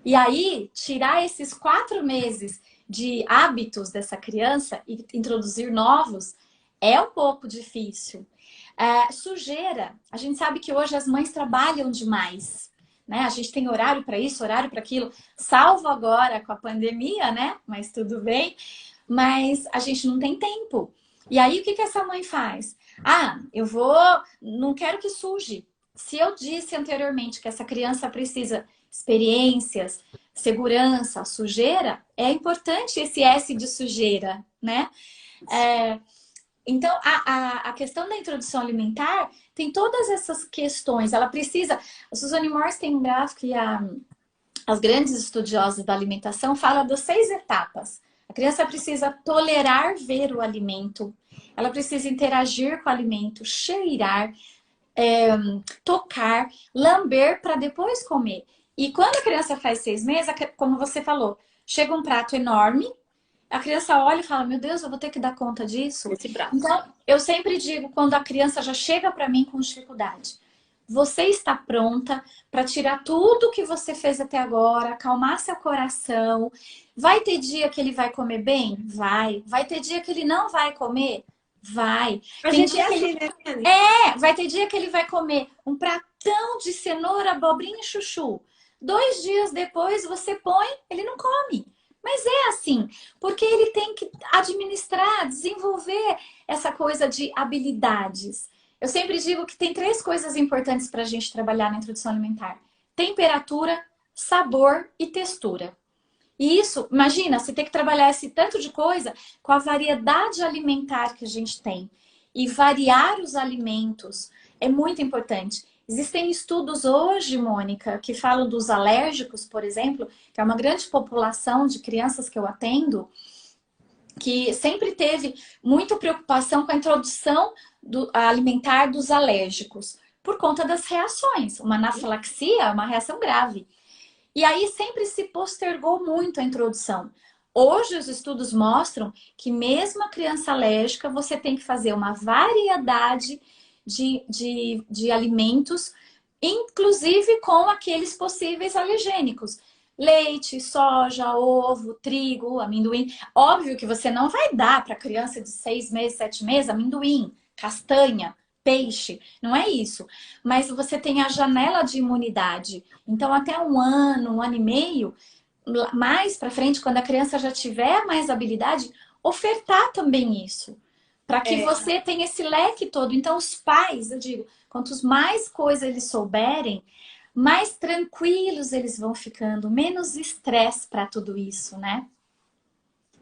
S2: E aí, tirar esses 4 meses de hábitos dessa criança e introduzir novos é um pouco difícil. Sujeira. A gente sabe que hoje as mães trabalham demais. Né? A gente tem horário para isso, horário para aquilo, salvo agora com a pandemia, né? Mas tudo bem. Mas a gente não tem tempo. E aí, o que essa mãe faz? Não quero que suje. Se eu disse anteriormente que essa criança precisa experiências, segurança, sujeira, é importante esse S de sujeira, né? Então, a questão da introdução alimentar tem todas essas questões. Ela precisa. A Suzanne Morse tem um gráfico e as grandes estudiosas da alimentação falam das 6 etapas. A criança precisa tolerar ver o alimento, ela precisa interagir com o alimento, cheirar, tocar, lamber para depois comer. E quando a criança faz 6 meses, como você falou, chega um prato enorme. A criança olha e fala, meu Deus, eu vou ter que dar conta disso?
S1: Esse prato.
S2: Então, eu sempre digo, quando a criança já chega para mim com dificuldade, você está pronta para tirar tudo que você fez até agora, acalmar seu coração. Vai ter dia que ele vai comer bem? Vai. Vai ter dia que ele não vai comer? Vai.
S1: A
S2: Tem
S1: gente é
S2: dia que
S1: assim,
S2: ele...
S1: né, Anne?
S2: Vai ter dia que ele vai comer um pratão de cenoura, abobrinha e chuchu. 2 dias depois você põe, ele não come. Mas é assim, porque ele tem que administrar, desenvolver essa coisa de habilidades. Eu sempre digo que tem 3 coisas importantes para a gente trabalhar na introdução alimentar: temperatura, sabor e textura. E isso, imagina, você tem que trabalhar esse tanto de coisa com a variedade alimentar que a gente tem. E variar os alimentos é muito importante. Existem estudos hoje, Mônica, que falam dos alérgicos, por exemplo, que é uma grande população de crianças que eu atendo, que sempre teve muita preocupação com a introdução alimentar dos alérgicos, por conta das reações. Uma anafilaxia é uma reação grave. E aí sempre se postergou muito a introdução. Hoje os estudos mostram que mesmo a criança alérgica, você tem que fazer uma variedade de alimentos, inclusive com aqueles possíveis alergênicos. Leite, soja, ovo, trigo, amendoim. Óbvio que você não vai dar para criança de 6 meses, 7 meses, amendoim, castanha, peixe. Não é isso. Mas você tem a janela de imunidade. Então, até 1 ano, 1 ano e meio, mais para frente, quando a criança já tiver mais habilidade, ofertar também isso. Para que você tenha esse leque todo. Então, os pais, eu digo, quantos mais coisas eles souberem, mais tranquilos eles vão ficando, menos estresse para tudo isso, né?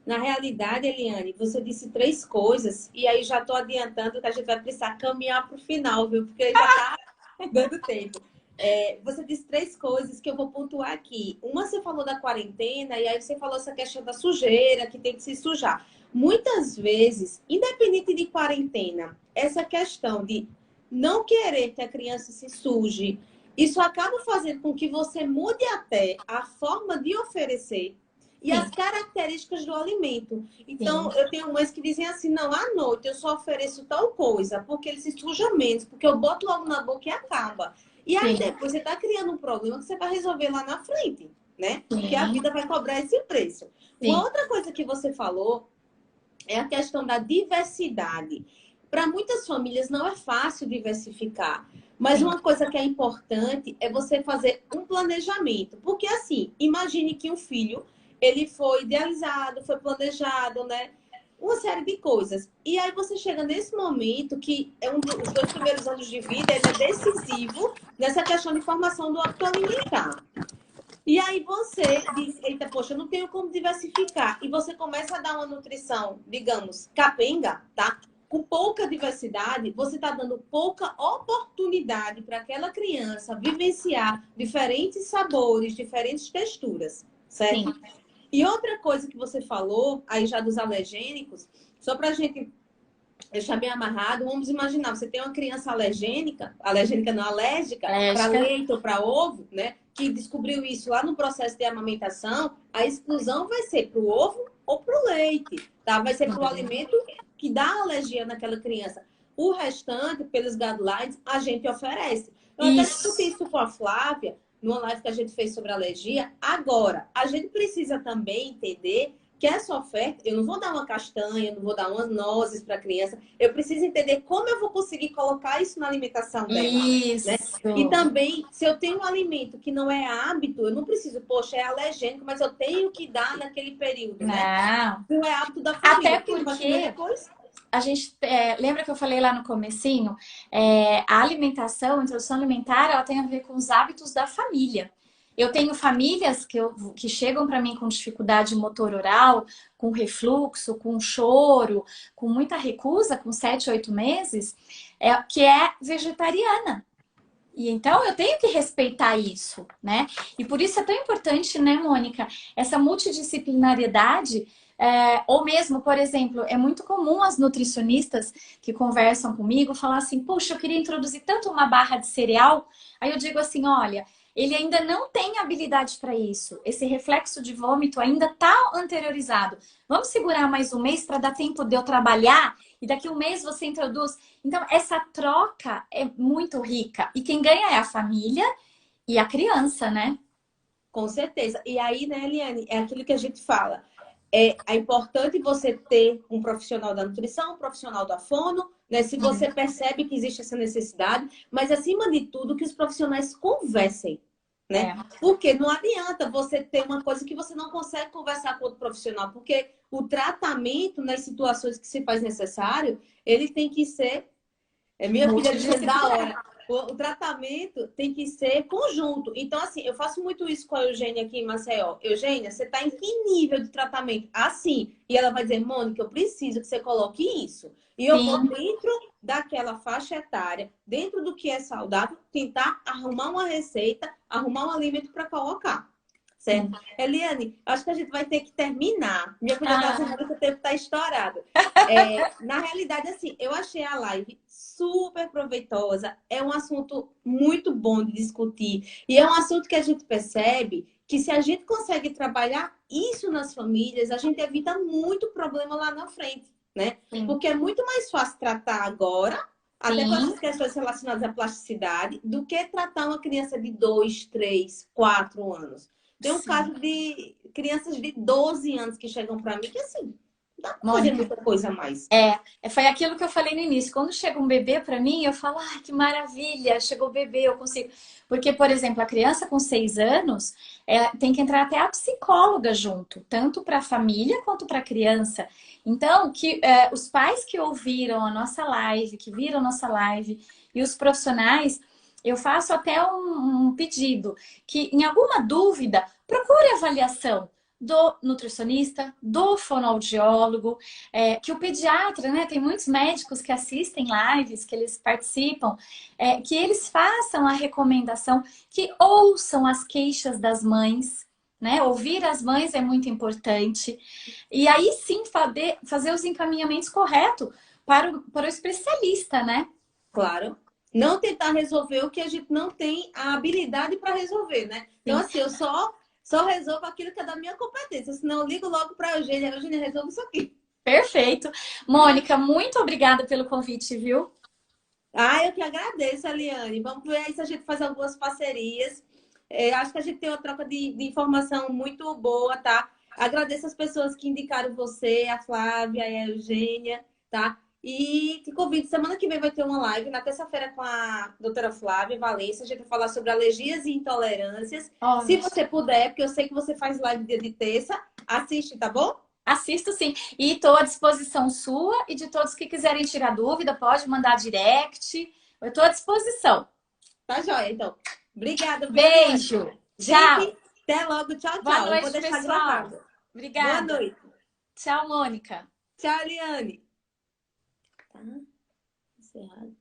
S1: Na realidade, Eliane, você disse 3 coisas e aí já estou adiantando que a gente vai precisar caminhar para o final, viu? Porque já está dando tempo. Você disse três coisas que eu vou pontuar aqui. Uma, você falou da quarentena, e aí você falou essa questão da sujeira, que tem que se sujar. Muitas vezes, independente de quarentena, essa questão de não querer que a criança se suje, isso acaba fazendo com que você mude até a forma de oferecer e as
S2: Sim,
S1: características do alimento.
S2: sim,
S1: Então, eu tenho mães que dizem assim, não, à noite eu só ofereço tal coisa, porque ele se suja menos, porque eu boto logo na boca e acaba. E aí
S2: sim,
S1: depois você está criando um problema que você vai resolver lá na frente, né? Porque a
S2: sim,
S1: vida vai cobrar esse preço. Uma
S2: sim,
S1: outra coisa que você falou é a questão da diversidade. Para muitas famílias não é fácil diversificar, mas
S2: sim.
S1: uma coisa que é importante é você fazer um planejamento. Porque assim, imagine que um filho, ele foi idealizado, foi planejado, né? Uma série de coisas. E aí você chega nesse momento que os 2 primeiros anos de vida, ele é decisivo nessa questão de formação do hábito alimentar. E aí você diz, eita, poxa, eu não tenho como diversificar. E você começa a dar uma nutrição, digamos, capenga, tá? Com pouca diversidade, você está dando pouca oportunidade para aquela criança vivenciar diferentes sabores, diferentes texturas, certo?
S2: Sim.
S1: E outra coisa que você falou, aí já dos alergênicos, só para a gente deixar bem amarrado, vamos imaginar, você tem uma criança alérgica não, alérgica para
S2: Alérgica.
S1: leite ou para ovo, né? Que descobriu isso lá no processo de amamentação, a exclusão vai ser para o ovo ou para o leite, tá? Vai ser para o
S2: Sim.
S1: alimento que dá alergia naquela criança. O restante, pelos guidelines, a gente oferece. Eu até discuti
S2: Isso.
S1: isso com a Flávia, numa live que a gente fez sobre alergia. Agora, a gente precisa também entender que essa oferta, eu não vou dar uma castanha, não vou dar umas nozes para a criança, eu preciso entender como eu vou conseguir colocar isso na alimentação dela, né? E
S2: Isso.
S1: também, se eu tenho um alimento que não é hábito, eu não preciso, poxa, é alergênico, mas eu tenho que dar naquele período, né?
S2: Não.
S1: Não é hábito da
S2: Até
S1: família, porque não vai comer
S2: porque
S1: depois.
S2: a gente lembra que eu falei lá no comecinho, a alimentação, a introdução alimentar, ela tem a ver com os hábitos da família. Eu tenho famílias que chegam para mim com dificuldade motor oral, com refluxo, com choro, com muita recusa, com 7, 8 meses, que é vegetariana. E então eu tenho que respeitar isso, né? E por isso é tão importante, né, Mônica, essa multidisciplinariedade. Ou mesmo, por exemplo, é muito comum as nutricionistas que conversam comigo falar assim: puxa, eu queria introduzir tanto uma barra de cereal. Aí eu digo assim: olha, ele ainda não tem habilidade para isso. Esse reflexo de vômito ainda está anteriorizado. Vamos segurar mais um mês para dar tempo de eu trabalhar e daqui um mês você introduz. Então, essa troca é muito rica. E quem ganha é a família e a criança, né?
S1: Com certeza. E aí, né, Eliane, é aquilo que a gente fala. É importante você ter um profissional da nutrição, um profissional da fono, né? Se você percebe que existe essa necessidade, mas acima de tudo, que os profissionais conversem, né?
S2: É,
S1: Porque não adianta você ter uma coisa que você não consegue conversar com outro profissional, porque o tratamento nas situações que se faz necessário, ele tem que ser minha filha dizendo da
S2: multidisciplinar.
S1: hora. O tratamento tem que ser conjunto. Então, assim, eu faço muito isso com a Eugênia aqui em Maceió. Eugênia, você está em que nível de tratamento? Assim. E ela vai dizer, Mônica, eu preciso que você coloque isso. E eu vou
S2: Sim.
S1: dentro daquela faixa etária, dentro do que é saudável, tentar arrumar uma receita, arrumar um alimento para colocar. Certo?
S2: Sim.
S1: Eliane, acho que a gente vai ter que terminar. Minha filha está
S2: Ah,
S1: dizendo que o tempo está estourado. Na realidade, assim, eu achei a live super proveitosa. É um assunto muito bom de discutir. E é um assunto que a gente percebe que se a gente consegue trabalhar isso nas famílias, a gente evita muito problema lá na frente, né?
S2: sim.
S1: Porque é muito mais fácil tratar agora, até com
S2: Sim.
S1: essas questões relacionadas à plasticidade, do que tratar uma criança de 2, 3, 4 anos. Tem um
S2: Sim.
S1: caso de crianças de 12 anos que chegam para mim que, assim, não dá para fazer
S2: Mônica.
S1: muita coisa a mais.
S2: Foi aquilo que eu falei no início. Quando chega um bebê para mim, eu falo, ai, que maravilha, chegou o bebê, eu consigo. Porque, por exemplo, a criança com 6 anos tem que entrar até a psicóloga junto, tanto para a família quanto para a criança. Então, os pais que ouviram a nossa live, que viram a nossa live, e os profissionais, eu faço até um pedido, que em alguma dúvida, procure avaliação. do nutricionista, do fonoaudiólogo, que o pediatra, né? Tem muitos médicos que assistem lives, que eles participam, que eles façam a recomendação, que ouçam as queixas das mães, né? Ouvir as mães é muito importante. E aí sim fazer os encaminhamentos corretos para o especialista, né?
S1: Claro. Não tentar resolver o que a gente não tem a habilidade para resolver, né? Então,
S2: Sim.
S1: assim, eu só resolvo aquilo que é da minha competência. Senão, eu ligo logo para a Eugênia. Eugênia, resolve isso aqui.
S2: Perfeito. Mônica, muito obrigada pelo convite, viu?
S1: Eu que agradeço, Eliane. Vamos ver aí se a gente faz algumas parcerias. Acho que a gente tem uma troca de informação muito boa, tá? Agradeço as pessoas que indicaram você, a Flávia e a Eugênia, tá? E te convido, semana que vem vai ter uma live, na terça-feira, com a doutora Flávia Valência. A gente vai falar sobre alergias e intolerâncias. Se
S2: Ótimo.
S1: você puder, porque eu sei que você faz live dia de terça, assiste, tá bom?
S2: Assisto sim. E estou à disposição sua e de todos que quiserem tirar dúvida, pode mandar direct. Eu estou à disposição.
S1: Tá joia, então. Obrigada, viu, Eliane?
S2: Beijo. Tchau.
S1: Gente, até logo. Tchau,
S2: Boa
S1: tchau. Eu vou
S2: noite,
S1: deixar
S2: pessoal.
S1: gravado. Boa
S2: Obrigada.
S1: noite.
S2: Tchau, Mônica.
S1: Tchau, Eliane. Tá encerrado.